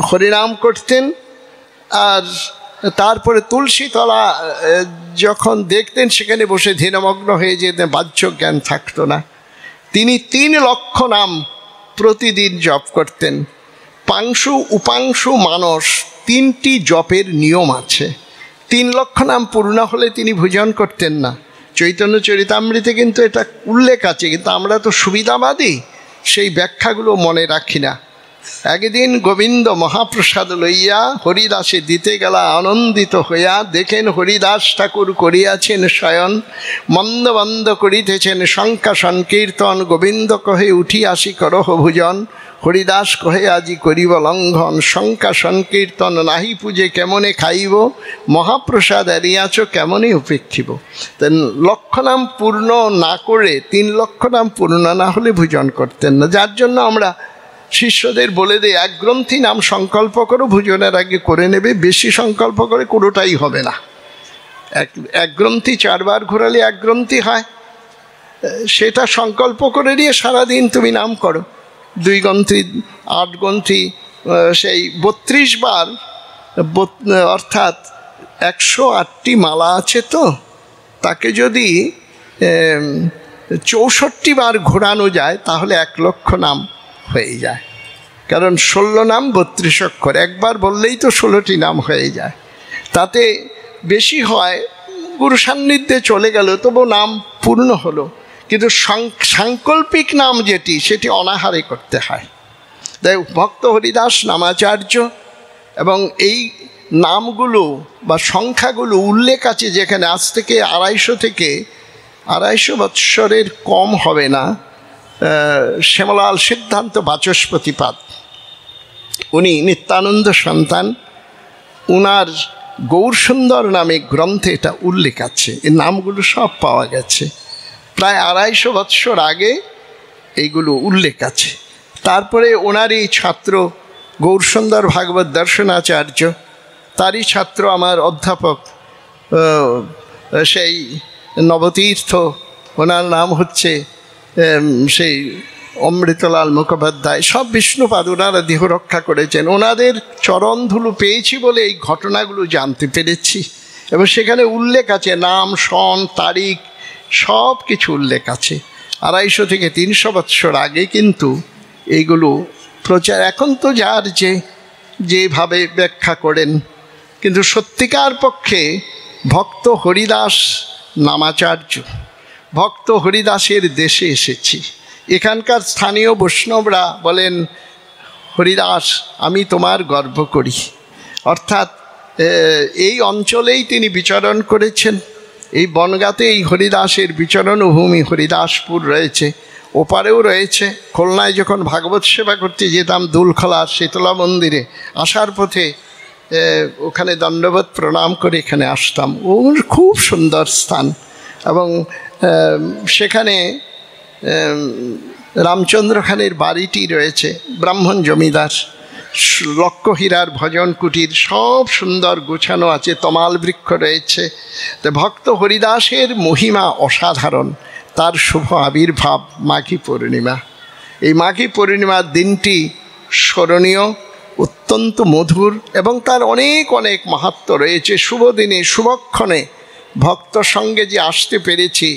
হরিনাম করতেন। আর তারপরে তুলসীতলা যখন দেখতেন, সেখানে বসে ধ্যানমগ্ন হয়ে যেতেন, বাহ্য জ্ঞান থাকতো না। তিনি 3 লক্ষ নাম প্রতিদিন জপ করতেন। পাংশু, উপাংশু, মানস, 3টি জপের নিয়ম আছে। 3 লক্ষ নাম পূর্ণ হলে তিনি ভোজন করতেন না। চৈতন্য চরিতামৃতে কিন্তু এটা উল্লেখ আছে, কিন্তু আমরা তো সুবিধাবাদী, সেই ব্যাখ্যাগুলো মনে রাখি না। একদিন গোবিন্দ মহাপ্রসাদ লইয়া হরিদাসে দিতে গেলা, আনন্দিত হইয়া দেখেন হরিদাস ঠাকুর করিয়াছেন শয়ন, মন্দ বন্ধ করিতেছেন শঙ্কা সংকীর্তন। গোবিন্দ কহে উঠি আসি করহ ভোজন, হরিদাস কহে আজি করিব লঙ্ঘন। শঙ্কা সংকীর্তন নাহি পূজে কেমনে খাইব, মহাপ্রসাদ এরিয়াছ কেমনে উপেক্ষিব। তেন লক্ষ নাম পূর্ণ না করে, 3 লক্ষ নাম পূর্ণ না হলে ভোজন করতেন না। যার জন্য আমরা শিষ্যদের বলে দেয়, 1 গ্রন্থি নাম সংকল্প করো, ভোজনের আগে করে নেবে। বেশি সংকল্প করে কোনোটাই হবে না। এক গ্রন্থি 4 বার ঘোরালে 1 গ্রন্থি হয়, সেটা সংকল্প করে নিয়ে সারাদিন তুমি নাম করো। 2 গ্রন্থি, 8 গ্রন্থি, সেই 32 বার, অর্থাৎ 108টি মালা আছে। তো তাকে যদি 64 বার ঘোরানো যায়, তাহলে 1 লক্ষ নাম হয়ে যায়। কারণ 16 নাম 32 অক্ষর, একবার বললেই তো 16টি নাম হয়ে যায়। তাতে বেশি হয়, গুরু সান্নিধ্যে চলে গেল, তবু নাম পূর্ণ হলো। কিন্তু সাংকল্পিক নাম যেটি, সেটি অনাহারে করতে হয়। তাই ভক্ত হরিদাস নামাচার্য, এবং এই নামগুলো বা সংখ্যাগুলো উল্লেখ আছে, যেখানে আজ থেকে 250 বৎসরের কম হবে না। শ্যামলাল সিদ্ধান্ত বাচস্পতিপাদ, উনি নিত্যানন্দ সন্তান, উনার গৌরসুন্দর নামে গ্রন্থে এটা উল্লেখ আছে। এই নামগুলো সব পাওয়া গেছে, প্রায় 250 বৎসর আগে এইগুলো উল্লেখ আছে। তারপরে ওনারই ছাত্র গৌরসুন্দর ভাগবত দর্শনাচার্য, তারই ছাত্র আমার অধ্যাপক সেই নবতীর্থ, ওনার নাম হচ্ছে সেই অমৃতলাল মুখোপাধ্যায়। সব বিষ্ণুপাদ, ওনারা দেহ রক্ষা করেছেন। ওনাদের চরণ ধুলো পেয়েছি বলে এই ঘটনাগুলো জানতে পেরেছি, এবং সেখানে উল্লেখ আছে, নাম, সন, তারিখ, সব কিছু উল্লেখ আছে। 250 থেকে 300 বৎসর আগে কিন্তু এইগুলো প্রচার। এখন তো যার যেভাবে ব্যাখ্যা করেন, কিন্তু সত্যিকার পক্ষে ভক্ত হরিদাস নামাচার্য, ভক্ত হরিদাসের দেশে এসেছি। এখানকার স্থানীয় বৈষ্ণবরা বলেন, হরিদাস আমি তোমার গর্ব করি। অর্থাৎ এই অঞ্চলেই তিনি বিচরণ করেছেন। এই বনগাঁতে এই হরিদাসের বিচরণ ভূমি, হরিদাসপুর রয়েছে, ওপারেও রয়েছে। খুলনায় যখন ভাগবত সেবা করতে যেতাম দুলখলা শীতলা মন্দিরে, আসার পথে ওখানে দণ্ডবোধ প্রণাম করে এখানে আসতাম। ওর খুব সুন্দর স্থান, এবং সেখানে রামচন্দ্র খানের বাড়িটি রয়েছে, ব্রাহ্মণ জমিদার, লক্ষ্যহীরার ভজন কুটির সব সুন্দর গোছানো আছে, তমাল বৃক্ষ রয়েছে। তো ভক্ত হরিদাসের মহিমা অসাধারণ, তার শুভ আবির্ভাব মাঘী পূর্ণিমা। এই মাঘী পূর্ণিমার দিনটি স্মরণীয়, অত্যন্ত মধুর এবং তার অনেক অনেক মাহাত্ম্য রয়েছে। শুভ দিনে শুভক্ষণে ভক্ত সঙ্গে যে আসতে পেরেছি,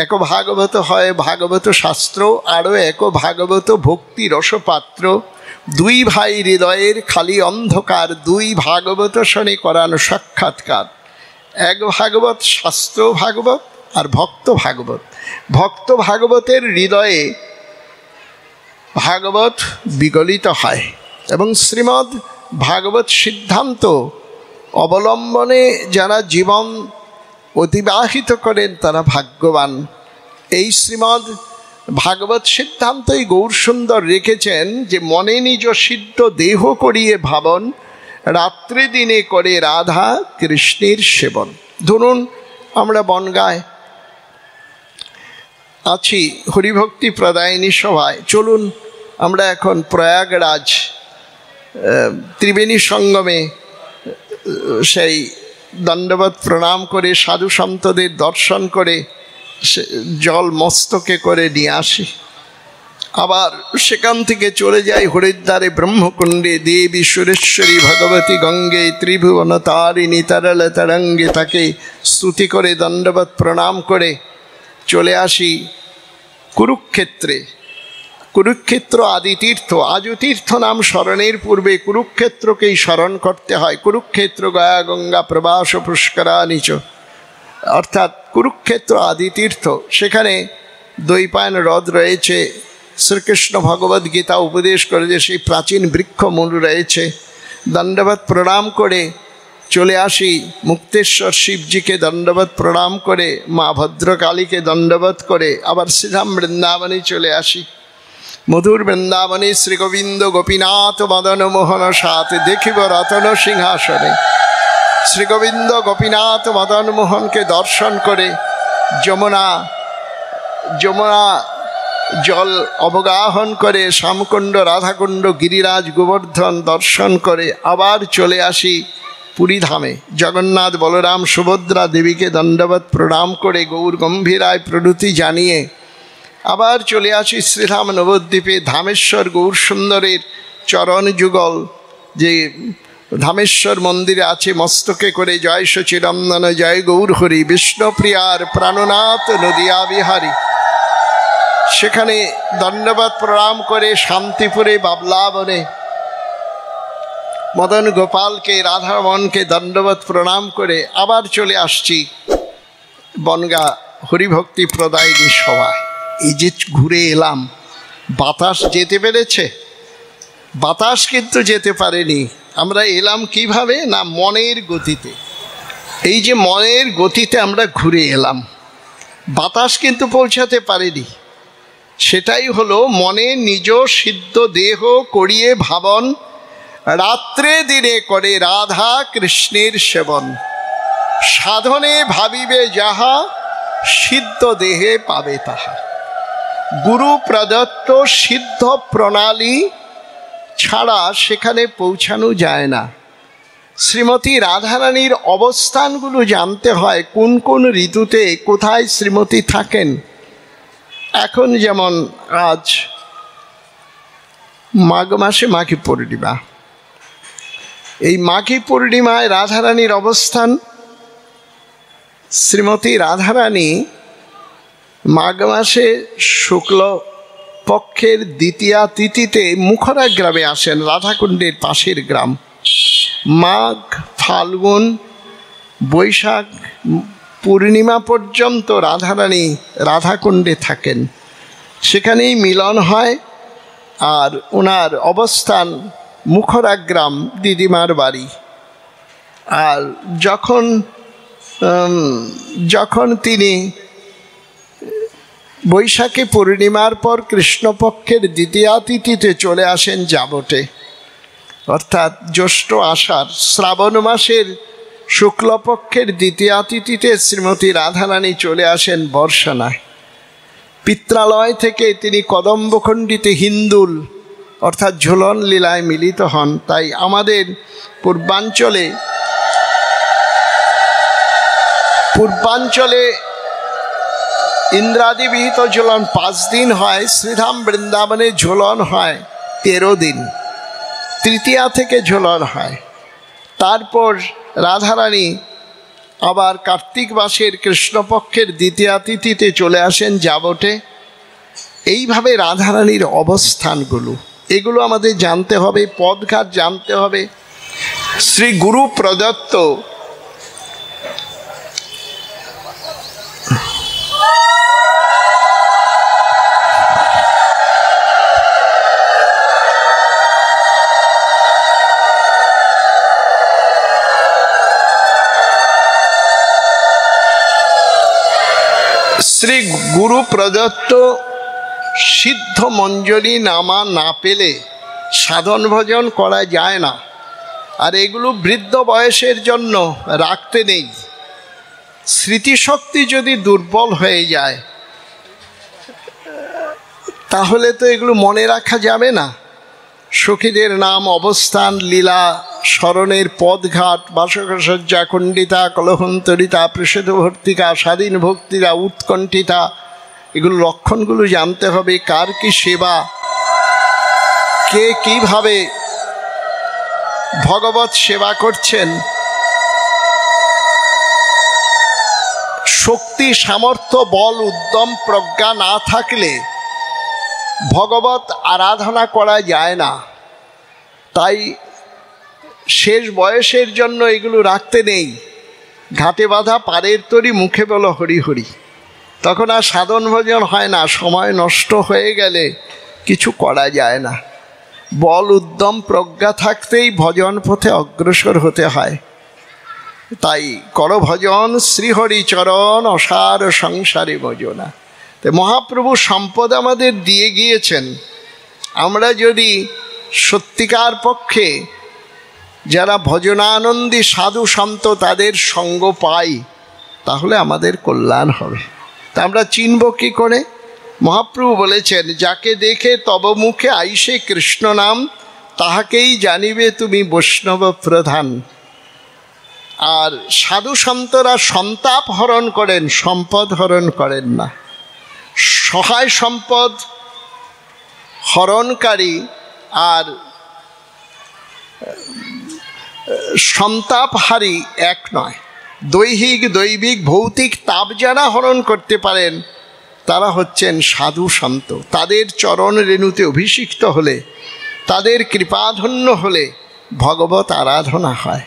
এক ভাগবত হয় ভাগবত শাস্ত্র, আরও এক ভাগবত ভক্তি রসপাত্র। দুই ভাই হৃদয়ের খালি অন্ধকার, দুই ভাগবত শনি করানো সাক্ষাৎকার। এক ভাগবত শাস্ত্র ভাগবত আর ভক্ত ভাগবত। ভক্ত ভাগবতের হৃদয়ে ভাগবত বিগলিত হয় এবং শ্রীমদ্ ভাগবত সিদ্ধান্ত অবলম্বনে যারা জীবন অতিবাহিত করেন তারা ভাগ্যবান। এই শ্রীমদ্ ভাগবত সিদ্ধান্তই গৌরসুন্দর রেখেছেন যে মনে নিজ সিদ্ধ দেহ করিয়ে ভাবন, রাত্রি দিনে করে রাধা কৃষ্ণের সেবন। ধরুন আমরা বনগাঁয় আছি হরিভক্তি প্রদায়িনী সভায়, চলুন আমরা এখন প্রয়াগরাজ ত্রিবেণী সঙ্গমে সেই দণ্ডবত প্রণাম করে সাধু সন্তদের দর্শন করে জল মস্তকে করে নিয়ে আসি। আবার সেখান থেকে চলে যাই হরিদ্বারে ব্রহ্মকুণ্ডে দেবী সুরেশ্বরী ভগবতী গঙ্গে ত্রিভুবন তারিণী তরল তরঙ্গে, তাকে স্তুতি করে দণ্ডবত প্রণাম করে চলে আসি কুরুক্ষেত্রে। কুরুক্ষেত্র আদি তীর্থ, আজু তীর্থ নাম স্মরণের পূর্বে কুরুক্ষেত্রকেই স্মরণ করতে হয়। কুরুক্ষেত্র গয়া গঙ্গা প্রবাস পুষ্করানিচ, অর্থাৎ কুরুক্ষেত্র আদি তীর্থ। সেখানে দ্বৈপায়ন হ্রদ রয়েছে, শ্রীকৃষ্ণ ভগবদ গীতা উপদেশ করে যে সেই প্রাচীন বৃক্ষমূল রয়েছে। দণ্ডবত প্রণাম করে চলে আসি মুক্তেশ্বর শিবজিকে দণ্ডবত প্রণাম করে, মা ভদ্রকালীকে দণ্ডবত করে আবার শ্রীধাম বৃন্দাবনে চলে আসি। মধুর বৃন্দাবনে শ্রীগোবিন্দ গোপীনাথ মদন মোহন সাথ দেখিব রতন সিংহাসনে। শ্রীগোবিন্দ গোপীনাথ মদন মোহনকে দর্শন করে যমুনা জল অবগাহন করে শ্যামকুণ্ড রাধাকুণ্ড গিরিরাজ গোবর্ধন দর্শন করে আবার চলে আসি পুরীধামে। জগন্নাথ বলরাম সুভদ্রা দেবীকে দণ্ডবত প্রণাম করে গৌর গম্ভীরায় প্রণতি জানিয়ে আবার চলে আসি শ্রীধাম নবদ্বীপে। ধামেশ্বর গৌর সুন্দরের চরণ যুগল যে ধামেশ্বর মন্দিরে আছে, মস্তকে করে জয় সচিরন্দন জয় গৌর হরি বিষ্ণুপ্রিয়ার প্রাণনাথ নদিয়া বিহারী। সেখানে দণ্ডবত প্রণাম করে শান্তিপুরে বাবলাবনে মদন গোপালকে রাধারমণকে দণ্ডবত প্রণাম করে আবার চলে আসছি বনগা হরিভক্তি প্রদায়িনী সভায়। এই যে ঘুরে এলাম, বাতাস যেতে পেরেছে? বাতাস কিন্তু যেতে পারেনি। আমরা এলাম কিভাবে? না মনের গতিতে। এই যে মনের গতিতে আমরা ঘুরে এলাম, বাতাস কিন্তু পৌঁছাতে পারেনি। সেটাই হলো মনে নিজ সিদ্ধ দেহ করিয়ে ভাবন, রাত্রে দিনে করে রাধা কৃষ্ণের সেবন। সাধনে ভাবিবে যাহা, সিদ্ধ দেহে পাবে তাহা। গুরু প্রদত্ত সিদ্ধ প্রণালী ছাড়া সেখানে পৌঁছানো যায় না। শ্রীমতী রাধারানীর অবস্থানগুলো জানতে হয়, কোন কোন ঋতুতে কোথায় শ্রীমতী থাকেন। এখন যেমন আজ মাঘ মাসে মাঘী পূর্ণিমা, এই মাঘী পূর্ণিমায় রাধারানীর অবস্থান। শ্রীমতী রাধারানী মাঘ মাসে শুক্ল পক্ষের দ্বিতীয়া তিথিতে মুখরা গ্রামে আসেন, রাধাকুণ্ডের পাশের গ্রাম। মাঘ ফাল্গুন বৈশাখ পূর্ণিমা পর্যন্ত রাধারানী রাধাকুণ্ডে থাকেন, সেখানেই মিলন হয়। আর ওনার অবস্থান মুখরা গ্রাম, দিদিমার বাড়ি। আর যখন তিনি বৈশাখী পূর্ণিমার পর কৃষ্ণপক্ষের দ্বিতীয়া তিথিতে চলে আসেন যাবটে, অর্থাৎ জ্যৈষ্ঠ আষাঢ় শ্রাবণ মাসের শুক্লপক্ষের দ্বিতীয়া তিথিতে শ্রীমতী রাধারানী চলে আসেন বর্ষানায়। পিত্রালয় থেকে তিনি কদম্বখণ্ডিতে হিন্দুল অর্থাৎ ঝুলন লীলায় মিলিত হন। তাই আমাদের পূর্বাঞ্চলে ইন্দ্রাদি বিহিত ঝুলন 5 দিন হয়, শ্রীধাম বৃন্দাবনে ঝুলন হয় 13 দিন, তৃতীয়া থেকে ঝুলন হয়। তারপর রাধারানী আবার কার্তিক মাসের কৃষ্ণপক্ষের দ্বিতীয়া তিথিতে চলে আসেন যাবটে। এইভাবে রাধারানীর অবস্থানগুলো এগুলো আমাদের জানতে হবে, পদঘাট জানতে হবে। শ্রী গুরু প্রদত্ত শ্রী গুরু প্রদত্ত সিদ্ধ মঞ্জরি নামা না পেলে সাধন ভজন করা যায় না। আর এগুলো বৃদ্ধ বয়সের জন্য রাখতে নেই। স্মৃতিশক্তি যদি দুর্বল হয়ে যায় তাহলে তো এগুলো মনে রাখা যাবে না। সখীদের নাম, অবস্থান, লীলা, স্মরণের পদঘাট, বাসকসজ্জা, খণ্ডিতা, কলহন্তরিতা, প্রসেদভর্তিকা, স্বাধীন ভক্তিরা, উৎকণ্ঠিতা, এগুলো লক্ষণগুলো জানতে হবে। কার কি সেবা, কে কিভাবে ভগবত সেবা করছেন। শক্তি, সামর্থ্য, বল, উদ্যম, প্রজ্ঞা না থাকলে ভগবত আরাধনা করা যায় না। তাই শেষ বয়সের জন্য এগুলো রাখতে নেই। ঘাটে বাঁধা পারের তরি, মুখে বলো হরি হরি। তখন আর সাধন ভজন হয় না। সময় নষ্ট হয়ে গেলে কিছু করা যায় না। বল, উদ্যম, প্রজ্ঞা থাকতেই ভজন পথে অগ্রসর হতে হয়। তাই কর ভজন শ্রীহরি চরণ, অসার সংসারে ভজনা। তাই মহাপ্রভু সম্পদ আমাদের দিয়ে গিয়েছেন। আমরা যদি সত্যিকার পক্ষে যারা ভজনানন্দী সাধু সন্ত তাদের সঙ্গ পাই তাহলে আমাদের কল্যাণ হবে। তা আমরা চিনব কি করে? মহাপ্রভু বলেছেন, যাকে দেখে তব মুখে আইসে কৃষ্ণ নাম, তাহাকেই জানিবে তুমি বৈষ্ণব প্রধান। আর সাধু সন্তরা সন্তাপ হরণ করেন, সম্পদ হরণ করেন না। সহায় সম্পদ হরণকারী আর সন্তাপহারী এক নয়। দৈবিক ভৌতিক তাপ যারা হরণ করতে পারেন তারা হচ্ছেন সাধু সন্ত। তাদের চরণ রেণুতে অভিষিক্ত হলে, তাদের কৃপাধন্য হলে ভগবত আরাধনা হয়।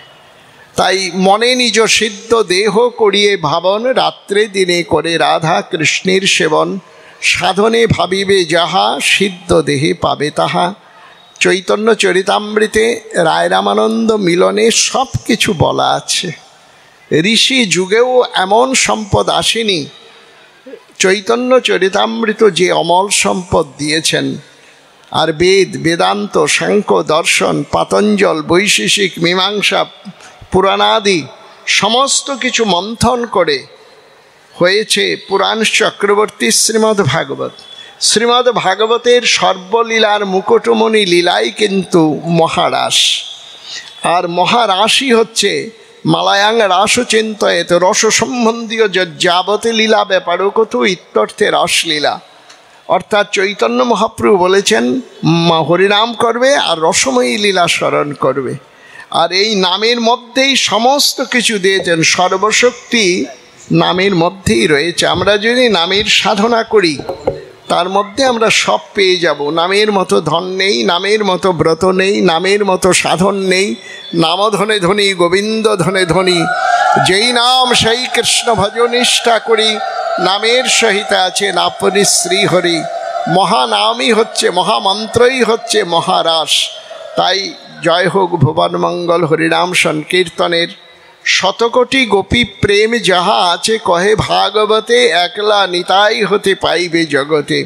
তাই মনে নিজ সিদ্ধ দেহ করিয়ে ভাবন, রাত্রে দিনে করে রাধা কৃষ্ণের সেবন। সাধনে ভাবিবে যাহা, সিদ্ধ দেহে পাবে তাহা। চৈতন্য চরিতামৃতে রায় রামানন্দ মিলনে সব কিছু বলা আছে। ঋষি যুগেও এমন সম্পদ আসেনি। চৈতন্য চরিতামৃত যে অমল সম্পদ দিয়েছেন। আর বেদ, বেদান্ত, সাংখ্য, দর্শন, পাতঞ্জল, বৈশেষিক, মীমাংসা, পুরাণাদি সমস্ত কিছু মন্থন করে হয়েছে পুরাণ চক্রবর্তী শ্রীমদ্ ভাগবত। শ্রীমদ্ ভাগবতের সর্বলীলার মুকুটমণি লীলাই কিন্তু মহারাস। আর মহারাসই হচ্ছে মালায়াং রাসচিন্তয়েত, রস সম্বন্ধীয় যাবতে লীলা ব্যাপারকত ইত্যর্থে রসলীলা। অর্থাৎ চৈতন্য মহাপ্রভু বলেছেন হরিনাম করবে আর রসময়ী লীলা স্মরণ করবে। আর এই নামের মধ্যেই সমস্ত কিছু দিয়েছেন। সর্বশক্তি নামের মধ্যেই রয়েছে। আমরা যদি নামের সাধনা করি তার মধ্যে আমরা সব পেয়ে যাব। নামের মতো ধন নেই, নামের মতো ব্রত নেই, নামের মতো সাধন নেই। নামধনে ধনী, গোবিন্দ ধনে ধনী। যেই নাম সেই কৃষ্ণ ভজনিষ্ঠা করি, নামের সহিত আছেন আপনি শ্রীহরি। মহানামই হচ্ছে, মহামন্ত্রই হচ্ছে মহারাস। তাই জয় হোক ভুবন মঙ্গল হরিনাম সংকীর্তনের। শতকোটি গোপী প্রেম যাহা আছে কহে ভাগবতে, একলা নিতাই হতে পাইবে জগতে।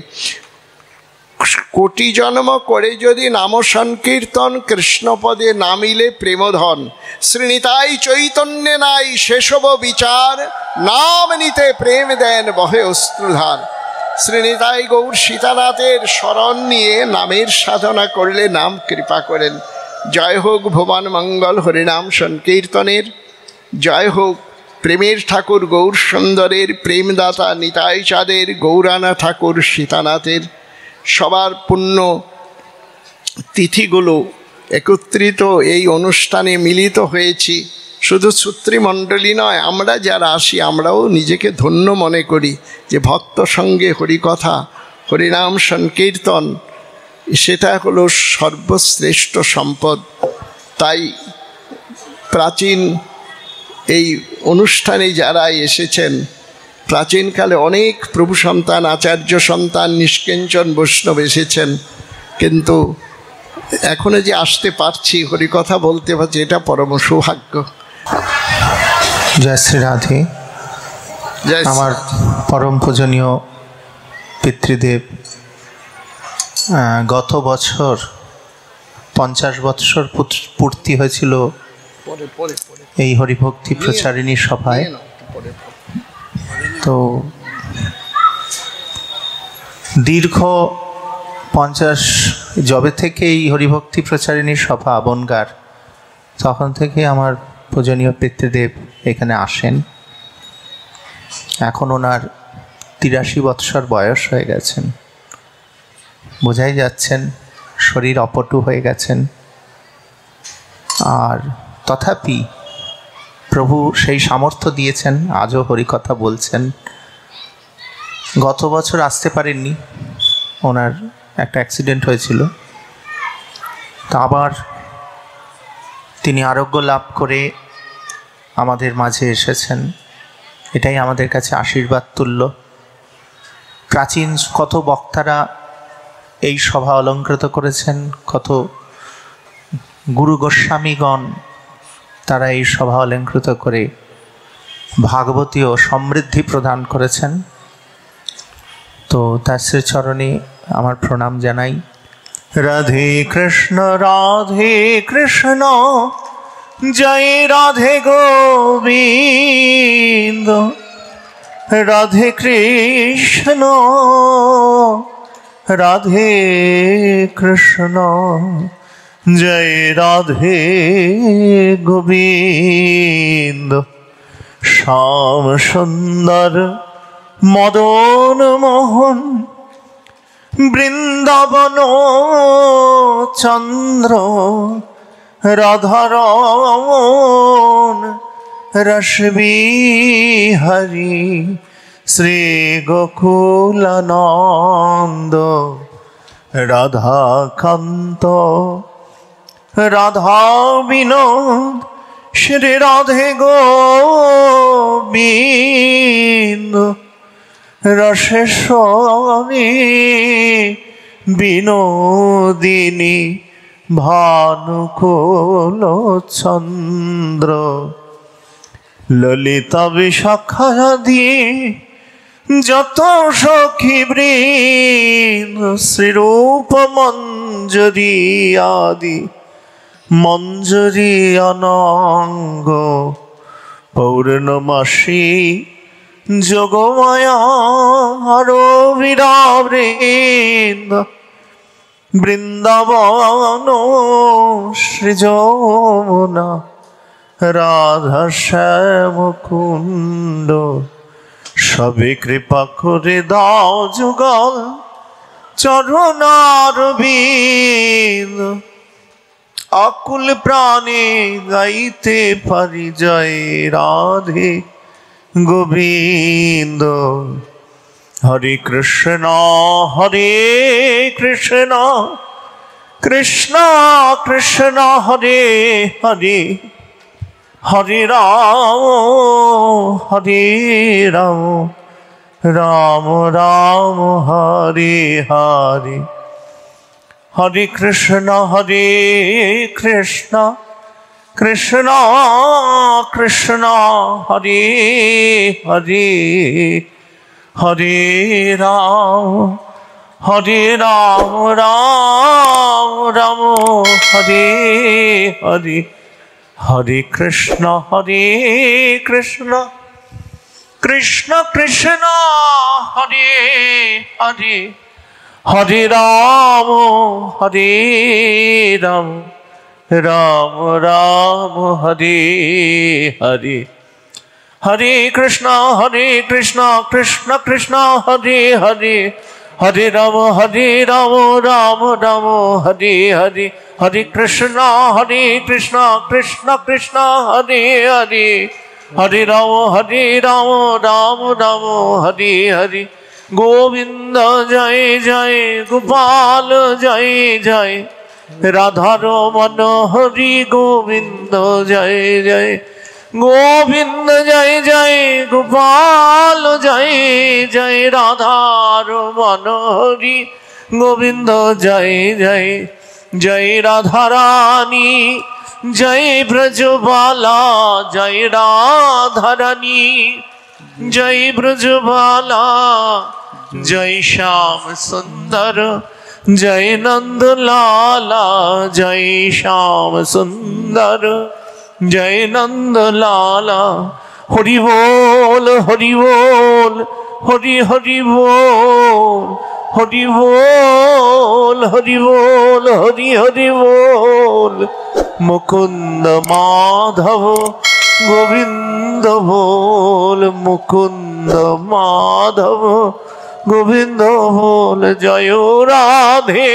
কোটি জন্ম করে যদি নাম সংকীর্তন, কৃষ্ণপদে নামিলে প্রেমধন। শ্রীনিতাই চৈতন্যে নাই সেসব বিচার, নাম নিতে প্রেম দেন বহে অশ্রুধার। শ্রীনিতাই গৌর সীতানাথের শরণ নিয়ে নামের সাধনা করলে নাম কৃপা করেন। জয় হোক ভুবন মঙ্গল হরিনাম সংকীর্তনের, জয় হোক প্রেমের ঠাকুর গৌর সুন্দরের, প্রেমদাতা নিতাই চাঁদের, গৌরানা ঠাকুর সীতানাথের। সবার পুণ্য তিথিগুলো একত্রিত এই অনুষ্ঠানে মিলিত হয়েছি। শুধু সূত্রীমণ্ডলী নয়, আমরা যারা আসি আমরাও নিজেকে ধন্য মনে করি যে ভক্ত সঙ্গে হরিকথা হরিনাম সংকীর্তন সেটা হলো সর্বশ্রেষ্ঠ সম্পদ। তাই প্রাচীন এই অনুষ্ঠানে যারা এসেছেন, প্রাচীনকালে অনেক প্রভু সন্তান, আচার্য সন্তান, নিষ্কিঞ্চন বৈষ্ণব এসেছেন, কিন্তু এখনো যে আসতে পারছি, হরিকথা বলতে পারছি, এটা পরম সৌভাগ্য। জয় শ্রী রাধে। আমার পরম পূজনীয় পিতৃদেব গত বছর 50 বৎসর পূর্তি হয়েছিল এই হরিভক্তি প্রচারিণী সভায়। তো দীর্ঘ 50 যবে থেকে এই হরিভক্তি প্রচারিণী সভা বনগার, তখন থেকে আমার পূজনীয় পিতৃদেব এখানে আসেন। এখন ওনার 83 বৎসর বয়স হয়ে গেছেন। বোঝাই যাচ্ছেন শরীর অপটু হয়ে গেছেন, আর তথাপি প্রভু সেই সামর্থ্য দিয়েছেন, আজও হরিকথা বলছেন। গত বছর আসতে পারেননি, ওনার একটা অ্যাক্সিডেন্ট হয়েছিল। তা আবার তিনি আরোগ্য লাভ করে আমাদের মাঝে এসেছেন, এটাই আমাদের কাছে আশীর্বাদ তুল্য। প্রাচীন কত বক্তারা এই সভা অলঙ্কৃত করেছেন, কত গুরু গোস্বামীগণ তারা এই সভা অলঙ্কৃত করে ভাগবতীয় সমৃদ্ধি প্রদান করেছেন। তো তার শ্রীচরণে আমার প্রণাম জানাই। রাধে কৃষ্ণ জয় রাধে গোবিন্দ, রাধে কৃষ্ণ জয় রাধে গোবিন্দ। শ্যাম সুন্দর মদন মোহন বৃন্দাবন চন্দ্র, রাধারমণ রসবিহারী শ্রী গোকুলানন্দ, রাধাকান্ত রাধা বিনোদ শ্রী রাধে গোবিন্দ, রসেশ্বরী বিনোদিনী ভানুকুল চন্দ্র, ললিতা বিশাখা দিয়ে যত সখী বৃন্দ, শ্রীরূপ মঞ্জরী আদি মঞ্জরী অনঙ্গ, পৌর্ণমাসী যোগমায়া আরো বীরাবৃন্দ, বৃন্দাবন শ্রী যমুনা রাধা শ্যাম কুণ্ড, সবে কৃপা করে দাও যুগল চরণারবিন্দ, আকুল প্রাণে গাইতে পারি জয় রাধে গোবিন্দ। হরে কৃষ্ণ কৃষ্ণ কৃষ্ণ হরে হরে, হরে রাম রাম রাম হরে হরে, হরে কৃষ্ণ কৃষ্ণ কৃষ্ণ হরে হরে, হরে রাম রাম রাম হরে হরে, হরে কৃষ্ণ কৃষ্ণ কৃষ্ণ হরে হরে হরে রাম রাম রাম রাম হরে হরে হরে কৃষ্ণ কৃষ্ণ কৃষ্ণ হরে হরে হরে রাম রাম রাম হরে হরে হরে কৃষ্ণ কৃষ্ণ কৃষ্ণ হরে হরে হরে রাম রাম রাম হরে হরে গোবিন্দ জয় জয় গোপাল জয় জয় রাধার মনোহরি গোবিন্দ জয় জয় গোবিন্দ জয় জয় গোপাল জয় জয় রাধার মনোহরি গোবিন্দ জয় জয় জয় রাধারানী জয় ব্রজবালা জয় রাধারানী জয় ব্রজবালা জয় শ্যাম সুন্দর জয় নন্দলালা জয় শ্যাম সুন্দর জয় নন্দলালা হরি বল হরি বল হরি হরি বল হরি বল হরি বল হরি হরি বল মুকুন্দ মাধব গোবিন্দ বল মুকুন্দ মাধব গোবিন্দ বল জয় রাধে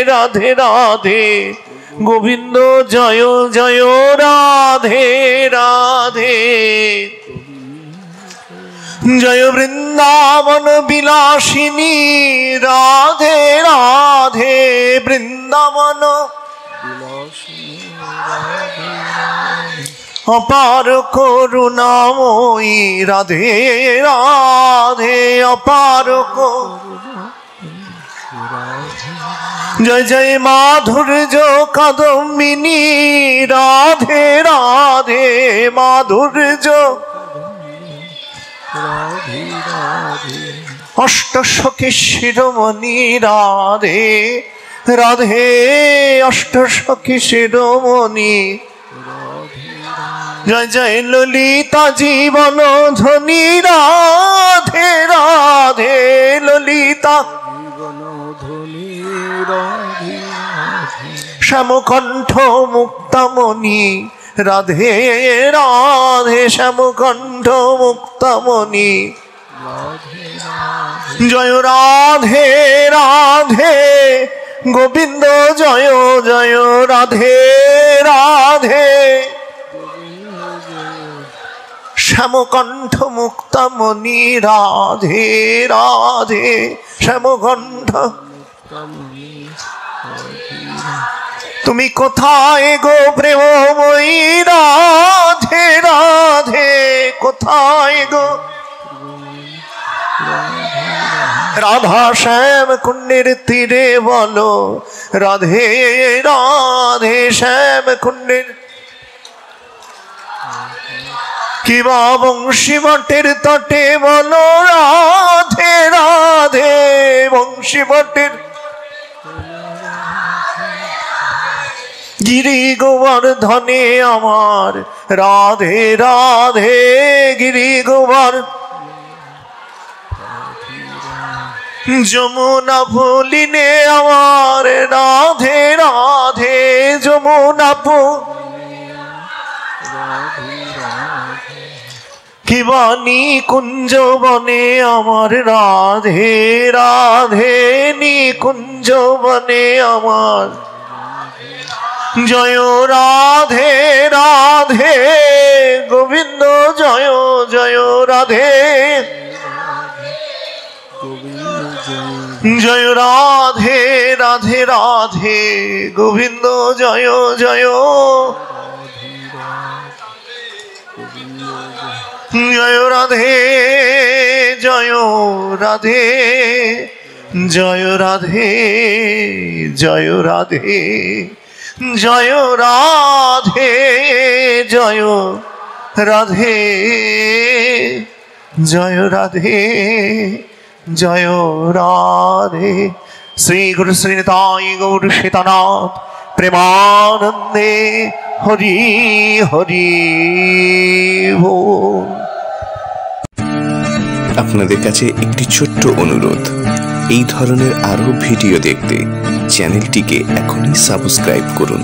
রাধে রাধে গোবিন্দ জয় জয় রাধে রাধে জয় বৃন্দাবন বিলাসিনী রাধে রাধে বৃন্দাবন অপার করুণাময়ী রাধে রাধে অপার জয় জয় মাধুর্য কাদম্বিনী রাধে রাধে মাধুর্য অষ্টসখী শিরোমণি রাধে রাধে অষ্টসখী শিরোমণি জয় জয় ললিতা জীবন ধ্বনি রাধে রাধে ললিতা শ্যামকণ্ঠ মুক্তামণি রাধে রাধে শ্যামকণ্ঠ মুক্তামণি জয় রাধে রাধে গোবিন্দ জয় জয় রাধে রাধে শ্যামকণ্ঠ মুক্তামণি রাধে রাধে শ্যামকণ্ঠ তুমি কোথায় গো প্রেমময়ী রাধে রাধে কোথায় গো রাধা শ্যাম কুণ্ডের তীরে বলো রাধে রাধে শ্যাম কুণ্ডের কিবা বংশী বটের তটে বলো রাধে রাধে বংশী বটের গিরি গোবর্ধনে আমার রাধে রাধে গিরি গোবর যমুনা ফুলিনে আমার রাধে রাধে যমুনা কিবানি কুঞ্জ বনে আমার রাধে রাধে নিকুঞ্জ বনে আমার জয় রাধে রাধে গোবিন্দ জয় জয় রাধে জয় রাধে রাধে রাধে গোবিন্দ জয় জয় জয় রাধে জয় রাধে জয় রাধে জয় রাধে জয় রাধে জয় রাধে জয় রাধে জয় রাধে শ্রী গুরু শ্রী নিতাই গৌর সীতানাথ প্রেমানন্দে হরি হরি বল। আপনাদের কাছে একটি ছোট্ট অনুরোধ, এই ধরনের আরও ভিডিও দেখতে চ্যানেলটিকে এখনই সাবস্ক্রাইব করুন।